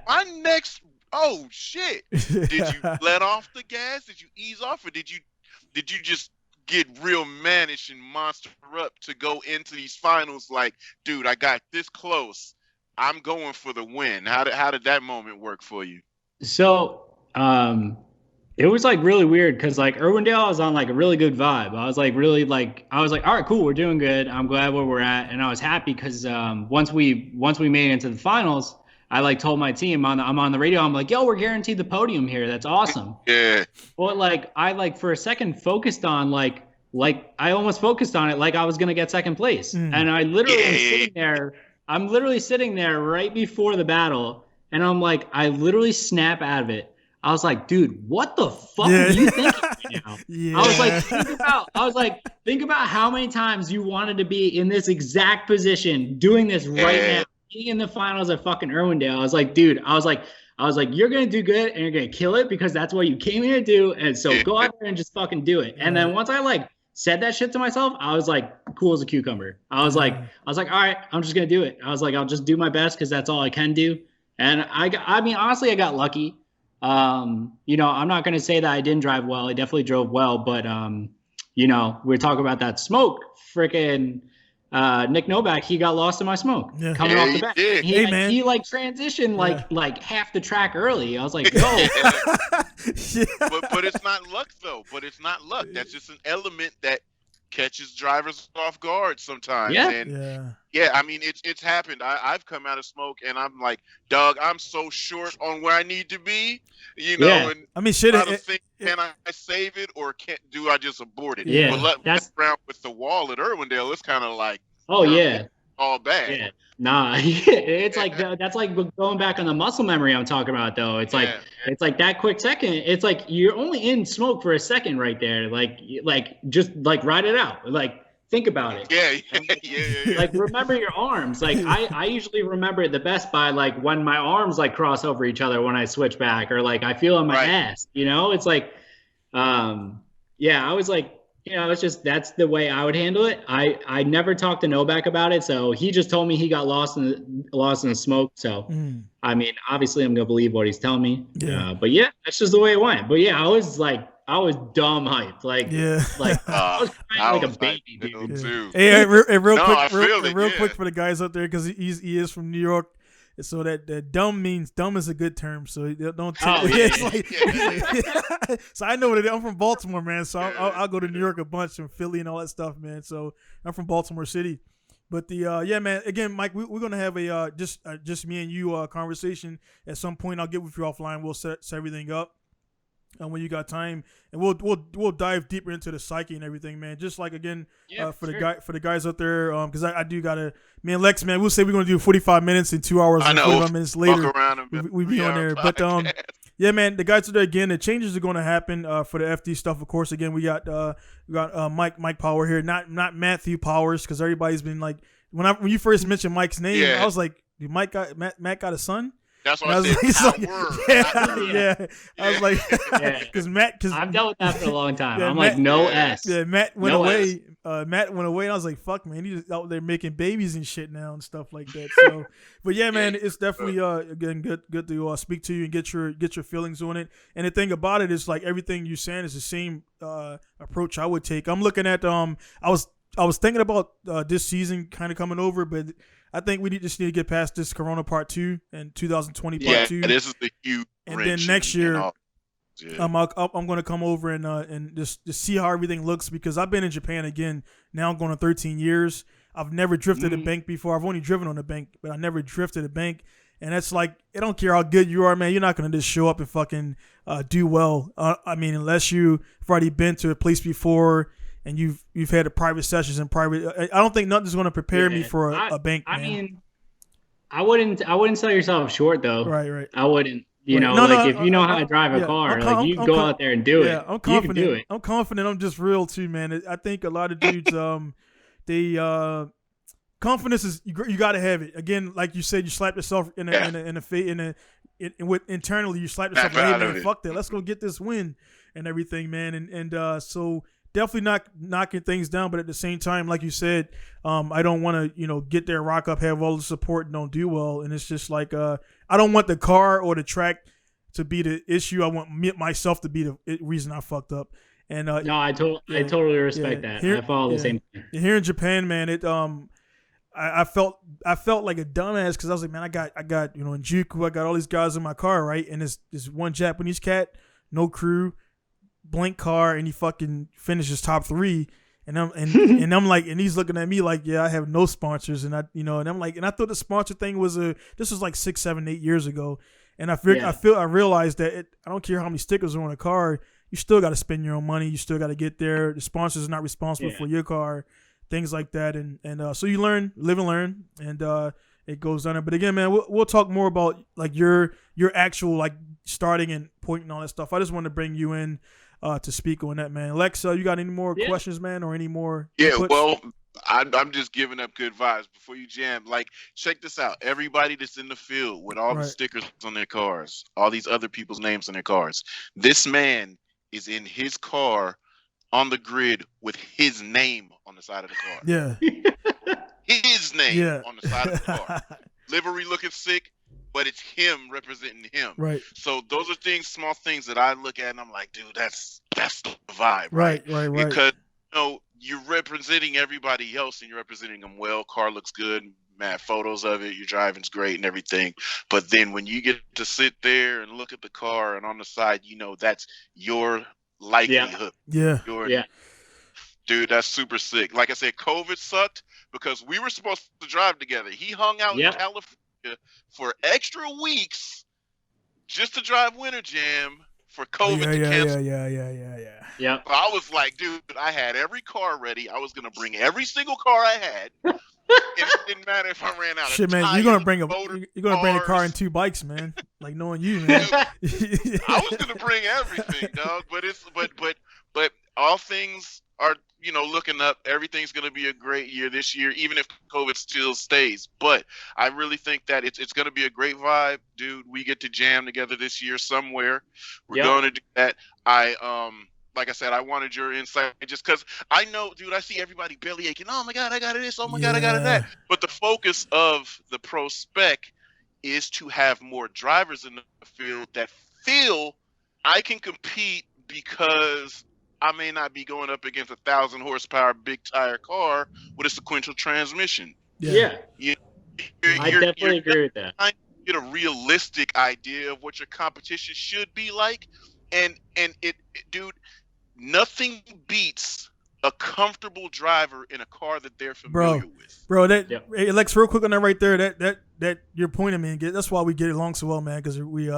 My next, oh shit. Did you let off the gas? Did you ease off, or did you just get real mannish and monster up to go into these finals like, dude, I got this close, I'm going for the win? How did that moment work for you? So it was like really weird, because like Urbandale was on like a really good vibe. I was like really like, all right, cool, we're doing good. I'm glad where we're at, and I was happy because once we made it into the finals, I like told my team I'm on the radio. I'm like, yo, we're guaranteed the podium here. That's awesome. Yeah. But like I for a second focused on like I almost focused on it like I was gonna get second place, and I literally was sitting there. I'm literally sitting there right before the battle, and I'm like, I literally snap out of it. I was like, dude, what the fuck are you thinking right now? I was like, think about how many times you wanted to be in this exact position, doing this right now, being in the finals at fucking Irwindale. I was like, dude, I was like, you're going to do good and you're going to kill it because that's what you came here to do. And so go out there and just fucking do it. And then once I like said that shit to myself, I was like, cool as a cucumber. I was like, all right, I'm just going to do it. I was like, I'll just do my best because that's all I can do. And I mean, honestly, I got lucky. You know, I'm not going to say that I didn't drive well. I definitely drove well, but, you know, we're talking about that smoke. Freaking Nick Novak, he got lost in my smoke coming off the back. He like transitioned like half the track early. I was like, yo. But it's not luck though. That's just an element that catches drivers off guard sometimes. Yeah, I mean it's happened. I've come out of smoke and I'm like, dog, I'm so short on where I need to be, you know. And I mean, shit. Can I save it or do I just abort it? Yeah, but that's around with the wall at Irwindale. It's kind of like, all bad. Yeah. Nah, it's like that's like going back on the muscle memory I'm talking about though. It's like it's like that quick second. It's like you're only in smoke for a second right there. Like just like ride it out. Like think about it. Yeah. Like remember your arms. Like I usually remember it the best by like when my arms like cross over each other when I switch back, or like I feel on my ass. You know, it's like, I was like. You know, it's just that's the way I would handle it. I never talked to Novak about it, so he just told me he got lost in the smoke. So I mean, obviously, I'm gonna believe what he's telling me. Yeah. But yeah, that's just the way it went. But yeah, I was dumb hyped, I was crying like a baby, dude. Too. Hey, real quick for the guys out there because he is from New York. So that dumb means dumb is a good term. So don't take it. So I know what it is. I'm from Baltimore, man. So I'll go to New York a bunch and Philly and all that stuff, man. So I'm from Baltimore City. But man. Again, Mike, we're gonna have a just me and you conversation at some point. I'll get with you offline. We'll set everything up. When you got time, and we'll dive deeper into the psyche and everything, man. Just like again, for the guys out there, because I do gotta, man, Lex, man. We'll say we're gonna do 45 minutes and 2 hours and 45 minutes later. We be on there, but yeah, man. The guys out there again. The changes are gonna happen for the FD stuff, of course. Again, we got Mike Power here, not Matthew Powers, because everybody's been like when you first mentioned Mike's name, I was like, did Matt got a son? That's what I said. I was like, because I've dealt with that for a long time. I'm like, no S. Yeah, Matt went away. Matt went away, and I was like, fuck, man, he's out there making babies and shit now and stuff like that. So, but yeah, man, it's definitely again good to speak to you and get your feelings on it. And the thing about it is, like, everything you're saying is the same approach I would take. I'm looking at I was thinking about this season kind of coming over, but I think we just need to get past this Corona Part 2 and 2020 Part 2. Yeah, this is the huge. And then next year, I'm going to come over and just see how everything looks, because I've been in Japan again. Now I'm going on 13 years. I've never drifted a bank before. I've only driven on a bank, but I never drifted a bank. And that's like, I don't care how good you are, man. You're not going to just show up and fucking do well. I mean, unless you've already been to a place before and you've had a private sessions and private. I don't think nothing's going to prepare me for a bank. Man. I mean, I wouldn't sell yourself short though. Right. I wouldn't. You know, if you know how to drive a car, like you go out there and do it. Yeah, I'm confident. You can do it. I'm confident. I'm just real too, man. I think a lot of dudes, confidence is you got to have it. Again, like you said, you slap yourself internally you slap yourself. Hey man, fuck that. Let's go get this win and everything, man. And so. Definitely not knocking things down, but at the same time, like you said, I don't want to, get there, rock up, have all the support, and don't do well. And it's just like I don't want the car or the track to be the issue. I want myself to be the reason I fucked up. And no, I totally respect that. I follow the same thing. Here in Japan, man, I felt like a dumbass because I was like, man, I got in Juku, I got all these guys in my car, right? And this one Japanese cat, no crew. Blank car, and he fucking finishes top 3, and I'm like, and he's looking at me like, yeah, I have no sponsors, and and I'm like, and I thought the sponsor thing was this was like 6, 7, 8 years ago, and I realized that I don't care how many stickers are on a car, you still got to spend your own money, you still got to get there. The sponsors are not responsible for your car, things like that, and so you live and learn, and it goes on. But again, man, we'll talk more about like your actual like starting and point and all that stuff. I just wanted to bring you in to speak on that, man. Lex, you got any more questions, man, or any more? Yeah, inputs? well, I'm just giving up good vibes before you jam. Like, check this out. Everybody that's in the field with all the stickers on their cars, all these other people's names on their cars. This man is in his car on the grid with his name on the side of the car. Yeah. His name on the side of the car. Livery looking sick, but it's him representing him. Right. So those are small things that I look at and I'm like, dude, that's the vibe, right? Because you're representing everybody else and you're representing them well. Car looks good, mad photos of it, your driving's great and everything. But then when you get to sit there and look at the car and on the side, that's your likelihood. Yeah. Dude, that's super sick. Like I said, COVID sucked because we were supposed to drive together. He hung out in California for extra weeks just to drive Winter Jam for COVID to cancel. Yeah. I was like, dude, I had every car ready. I was going to bring every single car I had. It didn't matter if I ran out of shit, man. tires, You're gonna bring a car and 2 bikes, man. Like knowing you, man. Dude, I was gonna bring everything, dog. But all things are looking up. Everything's gonna be a great year this year, even if COVID still stays. But I really think that it's gonna be a great vibe, dude. We get to jam together this year somewhere. We're going to do that. Like I said, I wanted your insight just because I know, dude, I see everybody belly aching. Oh, my God, I got this. Oh, my God, I got that. But the focus of the Prospec is to have more drivers in the field that feel I can compete because I may not be going up against 1,000 horsepower big tire car with a sequential transmission. I definitely agree with that. Get a realistic idea of what your competition should be like. And it, dude, nothing beats a comfortable driver in a car that they're familiar with. Bro, hey, Lex, real quick on that right there, that your point, I mean, that's why we get along so well, man, because we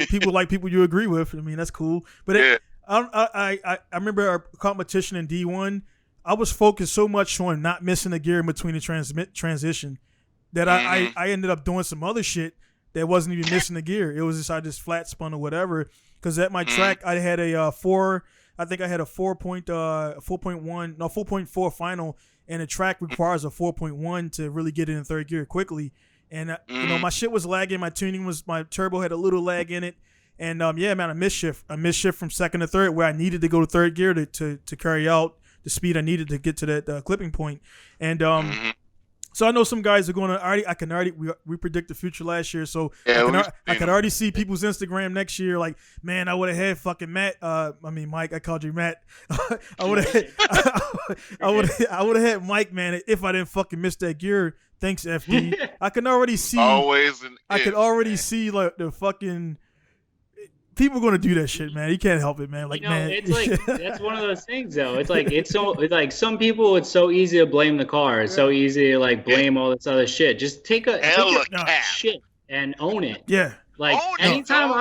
people like people you agree with. I mean, that's cool. But I remember our competition in D1. I was focused so much on not missing a gear in between the transition that I ended up doing some other shit that wasn't even missing a gear. It was just I just flat spun or whatever. Because at my track, I had a 4.4 final, and the track requires a 4.1 to really get it in third gear quickly. And my shit was lagging. My turbo had a little lag in it, and man, I missed shift from second to third where I needed to go to third gear to carry out the speed I needed to get to that clipping point. And so I know some guys are going to we predict the future last year, so I can already see people's Instagram next year. Like, man, I would have had fucking Mike. I called you Matt. I would have had Mike, man, if I didn't fucking miss that gear. Thanks, FD. I can already see. See like the fucking. People are gonna do that shit, man. You can't help it, man. Like, man, it's like that's one of those things, though. It's like some people. It's so easy to blame the car. It's so easy to like blame all this other shit. Just take a shit and own it. Yeah. Like anytime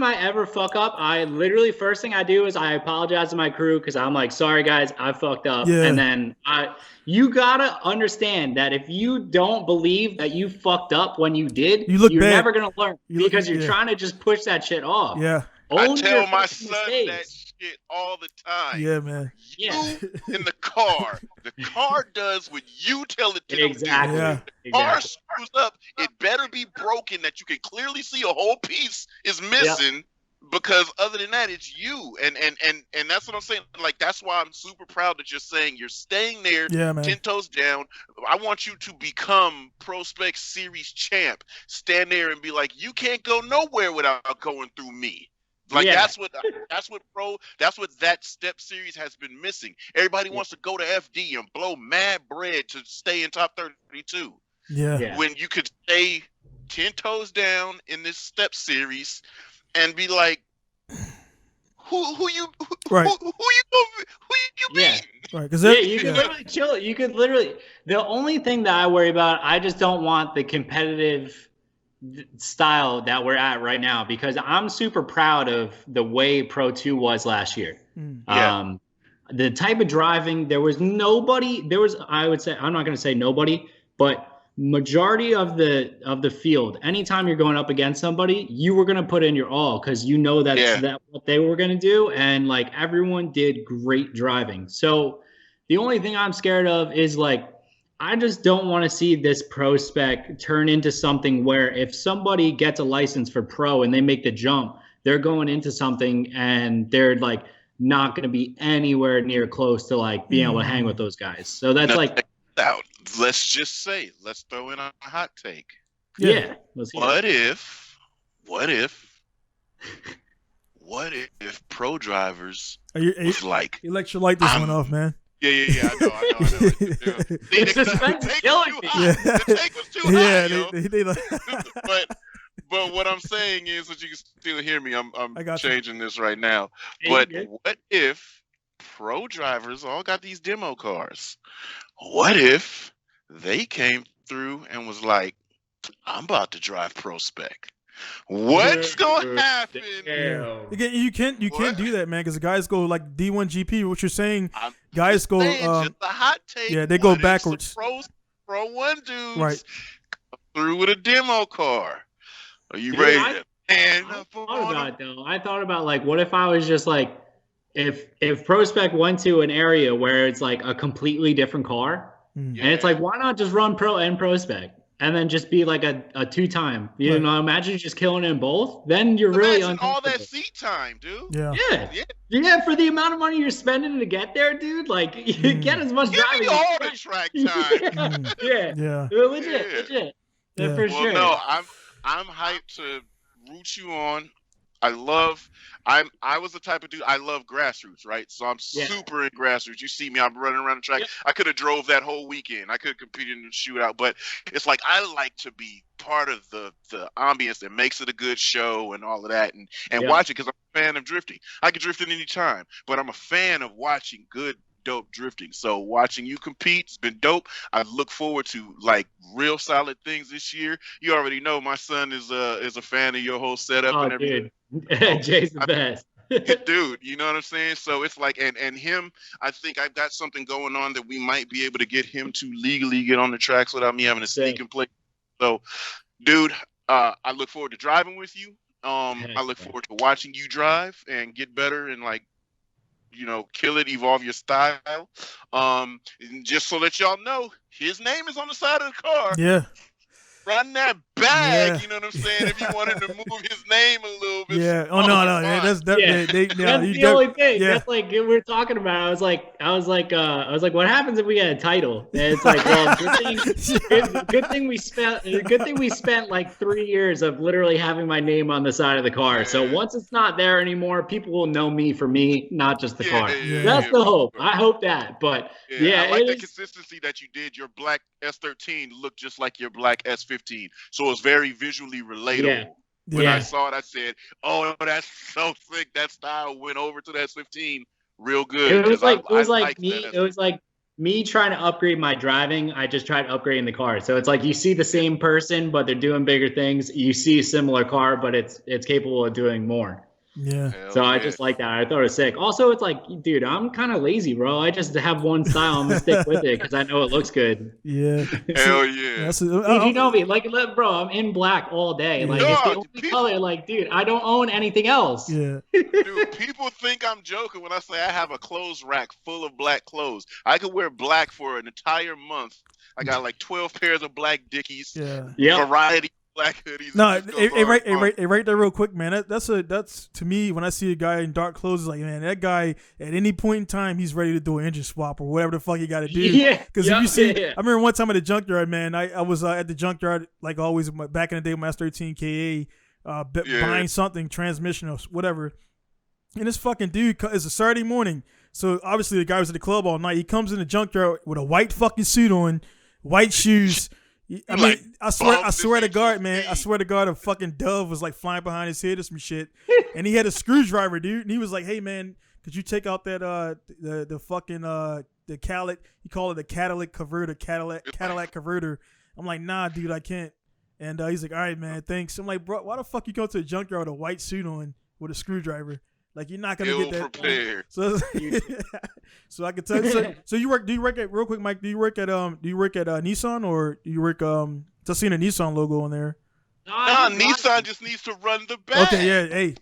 I ever fuck up, I literally first thing I do is I apologize to my crew because I'm like, sorry guys, I fucked up. Yeah. And then you gotta understand that if you don't believe that you fucked up when you did, you're never gonna learn because you're trying to just push that shit off. Yeah. I tell my son that shit all the time. Yeah, man. You in the car does what you tell it to do. Exactly. Yeah. The car screws up, it better be broken that you can clearly see a whole piece is missing. Yep. Because other than that, it's you, and that's what I'm saying. Like, that's why I'm super proud that you're saying you're staying there, 10 toes down. I want you to become Prospec Series champ. Stand there and be like, you can't go nowhere without going through me. Like that's what that step series has been missing. Everybody wants to go to FD and blow mad bread to stay in top 32. Yeah. When you could stay 10 toes down in this step series. And be like, who you beating? Right, you can literally chill. You could literally. The only thing that I worry about, I just don't want the competitive style that we're at right now because I'm super proud of the way Pro 2 was last year. The type of driving, I would say, I'm not going to say nobody, but majority of the field, anytime you're going up against somebody, you were gonna put in your all because you know that's what they were gonna do, and like everyone did great driving. So the only thing I'm scared of is like I just don't want to see this pro spec turn into something where if somebody gets a license for pro and they make the jump, they're going into something and they're like not going to be anywhere near close to like being able to hang with those guys. So that's out. Let's just say, let's throw in a hot take. Yeah. What if pro drivers was like, you let your light this one off, man. Yeah. I know. The suspense is killing me. The take was too high, yo. But what I'm saying is that you can still hear me. I'm changing this right now. But what if pro drivers all got these demo cars? What if they came through and was like, I'm about to drive Prospec? What's gonna happen? You can't do that, man, because the guys go like D1 GP. What you're saying, guys go just a hot take. Yeah, they go backwards. Pro one dudes right through with a demo car. Are you ready? I thought about like, what if I was just like, if Prospec went to an area where it's like a completely different car, and it's like, why not just run pro and Prospec? And then just be like a two-time. You know, imagine just killing in both. Then you're really all that seat time, dude. Yeah, for the amount of money you're spending to get there, dude. Like, you get as much driving. Give me all the track time. Legit. Yeah, for sure. No, I'm hyped to root you on. I was the type of dude, I love grassroots, right? So I'm super in grassroots. You see me, I'm running around the track. Yep. I could have drove that whole weekend. I could have competed in the shootout, but it's like I like to be part of the ambience that makes it a good show and all of that and watch it because I'm a fan of drifting. I can drift at any time, but I'm a fan of watching good, dope drifting. So watching you compete, it's been dope. I look forward to like real solid things this year. You already know my son is a fan of your whole setup and everything. Dude. Jay's the best. Dude, you know what I'm saying? So it's like, and him, I think I've got something going on that we might be able to get him to legally get on the tracks without me having to sneak and play. So, dude, I look forward to driving with you. I look forward to watching you drive and get better and like, you know, kill it, evolve your style. And just so that y'all know, his name is on the side of the car. Yeah. Run that bag, you know what I'm saying? If you wanted to move his name a little bit. Yeah. Oh no. Yeah, that's definitely. That's the only thing. Yeah. That's like we're talking about. I was like, what happens if we get a title? And it's like, well, good thing we spent like 3 years of literally having my name on the side of the car. So once it's not there anymore, people will know me for me, not just the car. That's the hope. I hope that. But I like the consistency that you did. Your black S13 looked just like your black S15. So it's very visually relatable. When I saw it, I said, "Oh, that's so sick." That style went over to the S15 real good. It was like me trying to upgrade my driving. I just tried upgrading the car. So it's like you see the same person, but they're doing bigger things. You see a similar car, but it's capable of doing more. Yeah. So I just like that. I thought it was sick. Also, it's like, dude, I'm kind of lazy, bro. I just have one style. I'm gonna stick with it because I know it looks good. Yeah. Hell yeah. Dude, you know me, like, bro. I'm in black all day. Like, it's the only color. Like, dude, I don't own anything else. Yeah. Dude, people think I'm joking when I say I have a clothes rack full of black clothes. I could wear black for an entire month. I got like 12 pairs of black Dickies. Yeah. Variety. Black hoodies. No, right there, real quick, man. That's to me when I see a guy in dark clothes, it's like, man, that guy at any point in time he's ready to do an engine swap or whatever the fuck he got to do. Yeah, because if you see, I remember one time at the junkyard, man. I was at the junkyard like always back in the day with my S13 KA, buying something, transmission or whatever, and this fucking dude it's a Saturday morning, so obviously the guy was at the club all night. He comes in the junkyard with a white fucking suit on, white shoes. I mean, I swear to God, man. I swear to God, a fucking dove was like flying behind his head or some shit, and he had a screwdriver, dude. And he was like, "Hey, man, could you take out that the fucking the catalytic? You call it a catalytic converter, Cadillac converter." I'm like, "Nah, dude, I can't." And he's like, "All right, man, thanks." I'm like, "Bro, why the fuck you go to a junkyard with a white suit on with a screwdriver?" Like you're not gonna get that. Prepared. So I can tell you. So you work? Do you work at real quick, Mike? Do you work at Nissan or do you work Just seeing a Nissan logo on there. Nah, Nissan just needs to run the back. Okay, yeah, hey.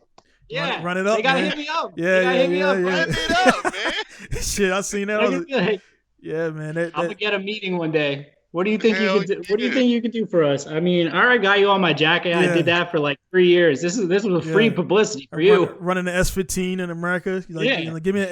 Yeah, run it up. They gotta man. hit me up. Yeah. Run it up, man. Shit, I seen that. Yeah, man. I'm gonna get a meeting one day. What do you think you could do? Yeah. What do you think you could do for us? I mean, I already got you on my jacket. Yeah. I did that for like 3 years. This was free publicity for you. Running the S15 in America. Like, give me.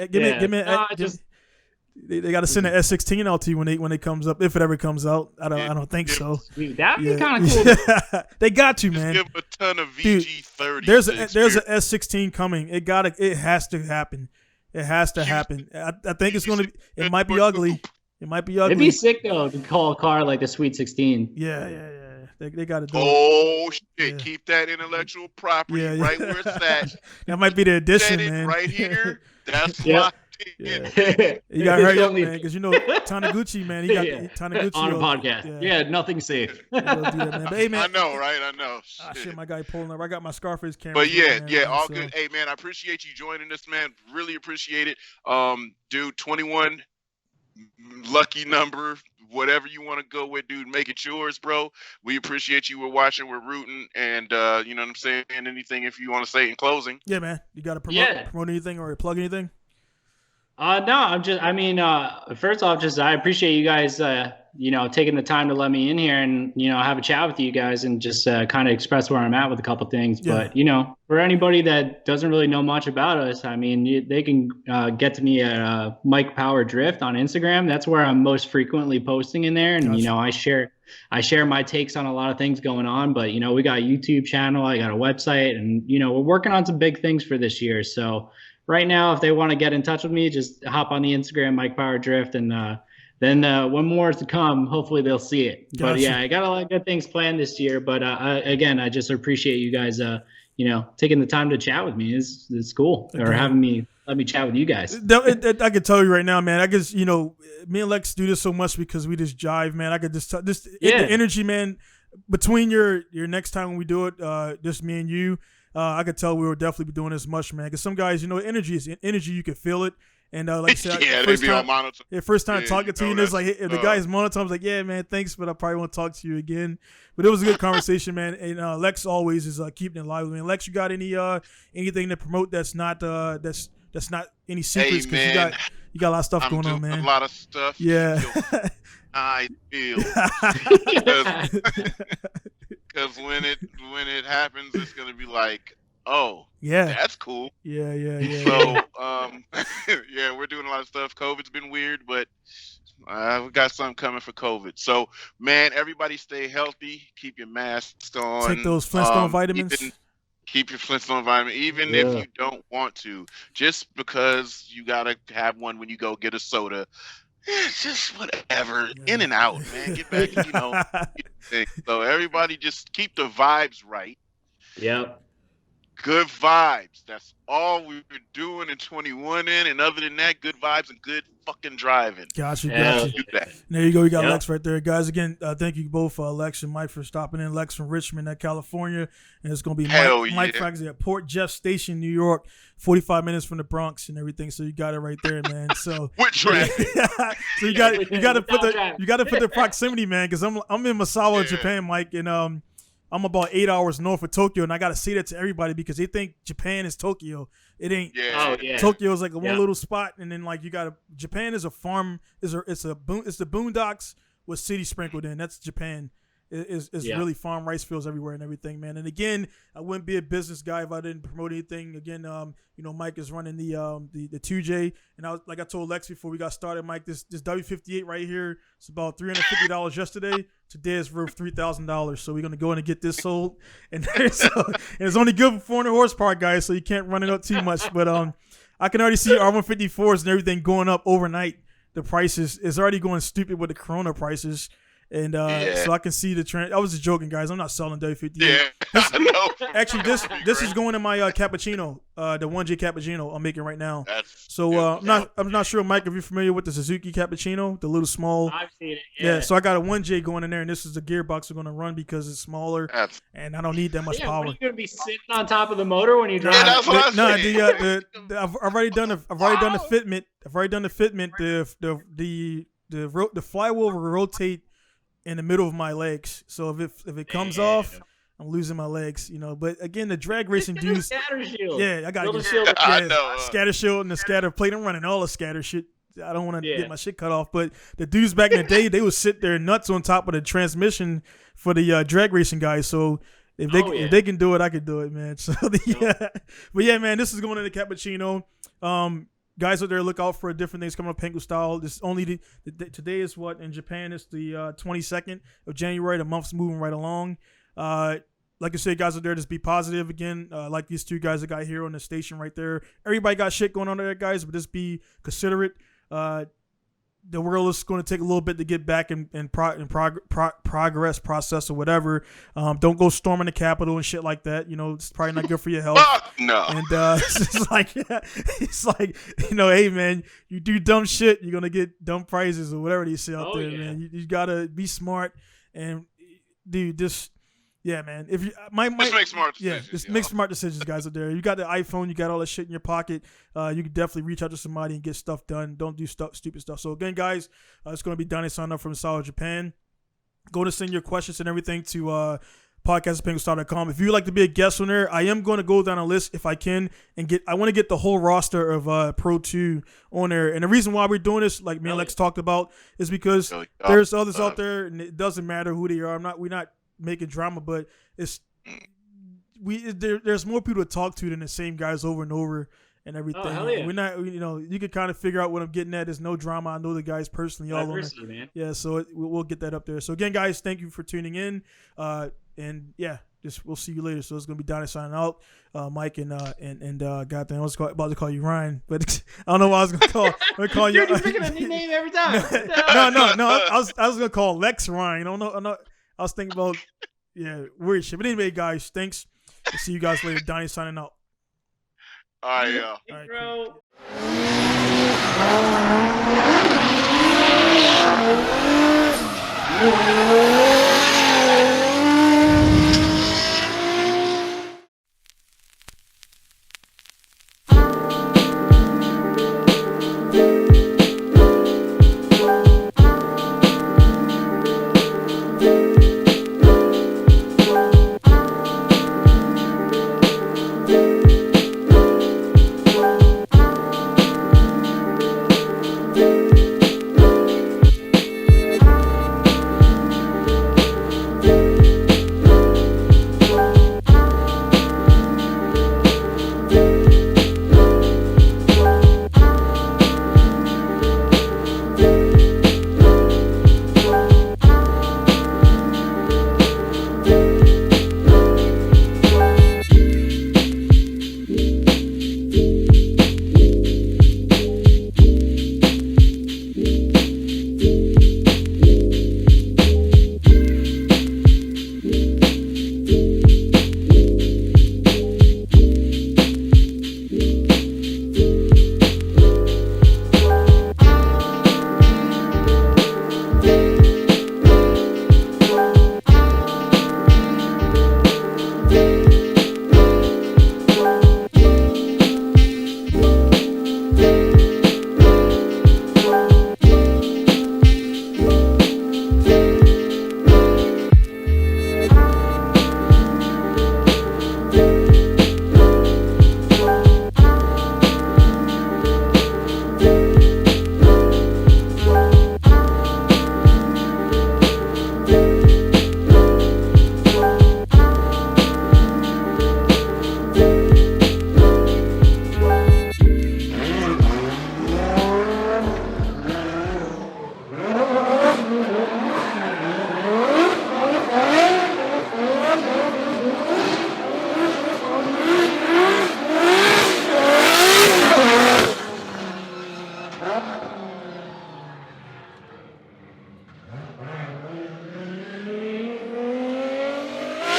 They got to send an S16 out to you when it comes up, if it ever comes out. I don't think so. That'd be kind of cool. They got to, man. Just give a ton of VG30. There's an S16 coming. It has to happen. It has to happen. I think it's gonna. It might be ugly. It might be ugly. It'd be sick though to call a car like the Sweet 16. Yeah. They got to do it. Oh shit! Yeah. Keep that intellectual property right where it's at. That might be the addition, man. Right here. That's locked in. You got to hurry up, man, because Taniguchi, man. He got Taniguchi on a podcast. Yeah, nothing safe. Hey, man. I know, right? I know. Shit, my guy pulling up. I got my Scarface camera. But yeah, all good. Hey, man, I appreciate you joining us, man. Really appreciate it. Dude, 21. Lucky number, whatever you want to go with, dude, make it yours, bro. We appreciate you. We're watching, we're rooting, and you know what I'm saying? Anything if you want to say in closing. Yeah, man. You got to promote anything or plug anything? No, first off, I appreciate you guys, taking the time to let me in here and, have a chat with you guys and just kind of express where I'm at with a couple things. Yeah. But, for anybody that doesn't really know much about us, I mean, they can get to me at Mike Power Drift on Instagram. That's where I'm most frequently posting in there. And, gotcha. I share my takes on a lot of things going on, but, we got a YouTube channel, I got a website, and, we're working on some big things for this year. So right now, if they want to get in touch with me, just hop on the Instagram, Mike Power Drift, and then when more is to come, hopefully they'll see it. Gotcha. But yeah, I got a lot of good things planned this year. But I just appreciate you guys, taking the time to chat with me. It's cool, or having me let me chat with you guys. I can tell you right now, man. I guess me and Lex do this so much because we just jive, man. I could just the energy, man. Between your next time when we do it, just me and you. I could tell we will definitely be doing this much, man. Because some guys, energy is energy. You can feel it. And like I said, they be on monotone. Yeah, first time talking to you, and it's like if the guy is monotone, I was like, yeah, man, thanks, but I probably won't talk to you again. But it was a good conversation, man. And Lex always is keeping it live with me. Lex, you got anything to promote that's not any secrets? Because you got a lot of stuff going on, man. A lot of stuff. Yeah. I feel. Because when it happens, it's gonna be like, oh, yeah, that's cool. Yeah. So, yeah, we're doing a lot of stuff. COVID's been weird, but we got something coming for COVID. So, man, everybody stay healthy. Keep your masks on. Take those Flintstone vitamins. Keep your Flintstone vitamin, even if you don't want to. Just because you gotta have one when you go get a soda. It's just whatever. In and out, man. Get back, So everybody just keep the vibes right. Yep. Good vibes. That's all we've been doing in 21 and other than that, good vibes and good fucking driving. Gotcha. There you go. You got Lex right there. Guys, again, thank you both, Lex and Mike, for stopping in. Lex from Richmond, California. And it's going to be Mike Fragsy at Port Jeff Station, New York, 45 minutes from the Bronx and everything. So you got it right there, man. So so you got to put the proximity, man, because I'm in Misawa, Japan, Mike, and I'm about 8 hours north of Tokyo, and I gotta say that to everybody because they think Japan is Tokyo. It ain't. Tokyo is like one little spot, and then like Japan is a farm. It's the boondocks with city sprinkled in. That's Japan. It's really farm, rice fields everywhere and everything, man. And again, I wouldn't be a business guy if I didn't promote anything. Again, Mike is running the 2J, and I told Lex before we got started, Mike, this W58 right here, it's about $350 yesterday. Today is worth $3,000, so we're gonna go in and get this sold. And it's only good for 400 horsepower, guys, so you can't run it up too much. But I can already see R154s and everything going up overnight. The prices is already going stupid with the Corona prices. And so I can see the trend. I was just joking, guys. I'm not selling W58. Yeah, I know. Actually, this is going in my cappuccino, the 1J cappuccino I'm making right now. I'm not sure, Mike, if you're familiar with the Suzuki cappuccino, the little small. I've seen it. Yeah, so I got a 1J going in there, and this is the gearbox we're going to run because it's smaller, and I don't need that much power. What, are you going to be sitting on top of the motor when you drive? Yeah, that's what I No, I've already done the fitment. I've already done the fitment. The flywheel will rotate in the middle of my legs. So if it comes off, I'm losing my legs, But again, the drag racing dudes. Scatter shield. Yeah, I got scatter shield and the scatter plate. I'm running all the scatter shit. I don't want to get my shit cut off. But the dudes back in the day, they would sit there nuts on top of the transmission for the drag racing guys. So if they can do it, I can do it, man. So but yeah, man, this is going into cappuccino. Guys out there, look out for different things coming up Pinku style. This only today is what in Japan it's the 22nd of January. The month's moving right along. Like I said, guys out there, just be positive again. Like these two guys that got here on the station right there. Everybody got shit going on there, guys, but just be considerate. The world is going to take a little bit to get back in progress process or whatever. Don't go storming the Capitol and shit like that. It's probably not good for your health. No. And it's like, hey man, you do dumb shit, you're gonna get dumb prizes or whatever they say out there, man. You gotta be smart and dude, yeah, man. If you just make smart decisions. Just make smart decisions, guys out there. You got the iPhone, you got all that shit in your pocket. You can definitely reach out to somebody and get stuff done. Don't do stupid stuff. So again, guys, it's going to be Donnie signing up from Solid Japan. Go to send your questions and everything to podcast@pinkostar.com. If you'd like to be a guest on there, I am going to go down a list if I can and I want to get the whole roster of Pro 2 on there. And the reason why we're doing this, like me and Lex talked about, is because there's others out there, and it doesn't matter who they are. We're not making drama, but there's more people to talk to than the same guys over and over and everything. Oh, hell yeah. We're not, you can kind of figure out what I'm getting at. There's no drama. I know the guys personally all on it. Man. Yeah, so we'll get that up there. So again, guys, thank you for tuning in. And yeah, we'll see you later. So it's gonna be Donnie signing out. Mike and goddamn, I was about to call you Ryan, but I don't know what I was gonna call. I'm gonna call you. You're picking a new name every time. No. I was gonna call Lex Ryan. I'm not. I was thinking about, weird shit. But anyway, guys, thanks. We'll see you guys later. Donnie signing out. All right, yeah. All right, Bro. cool.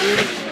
Later.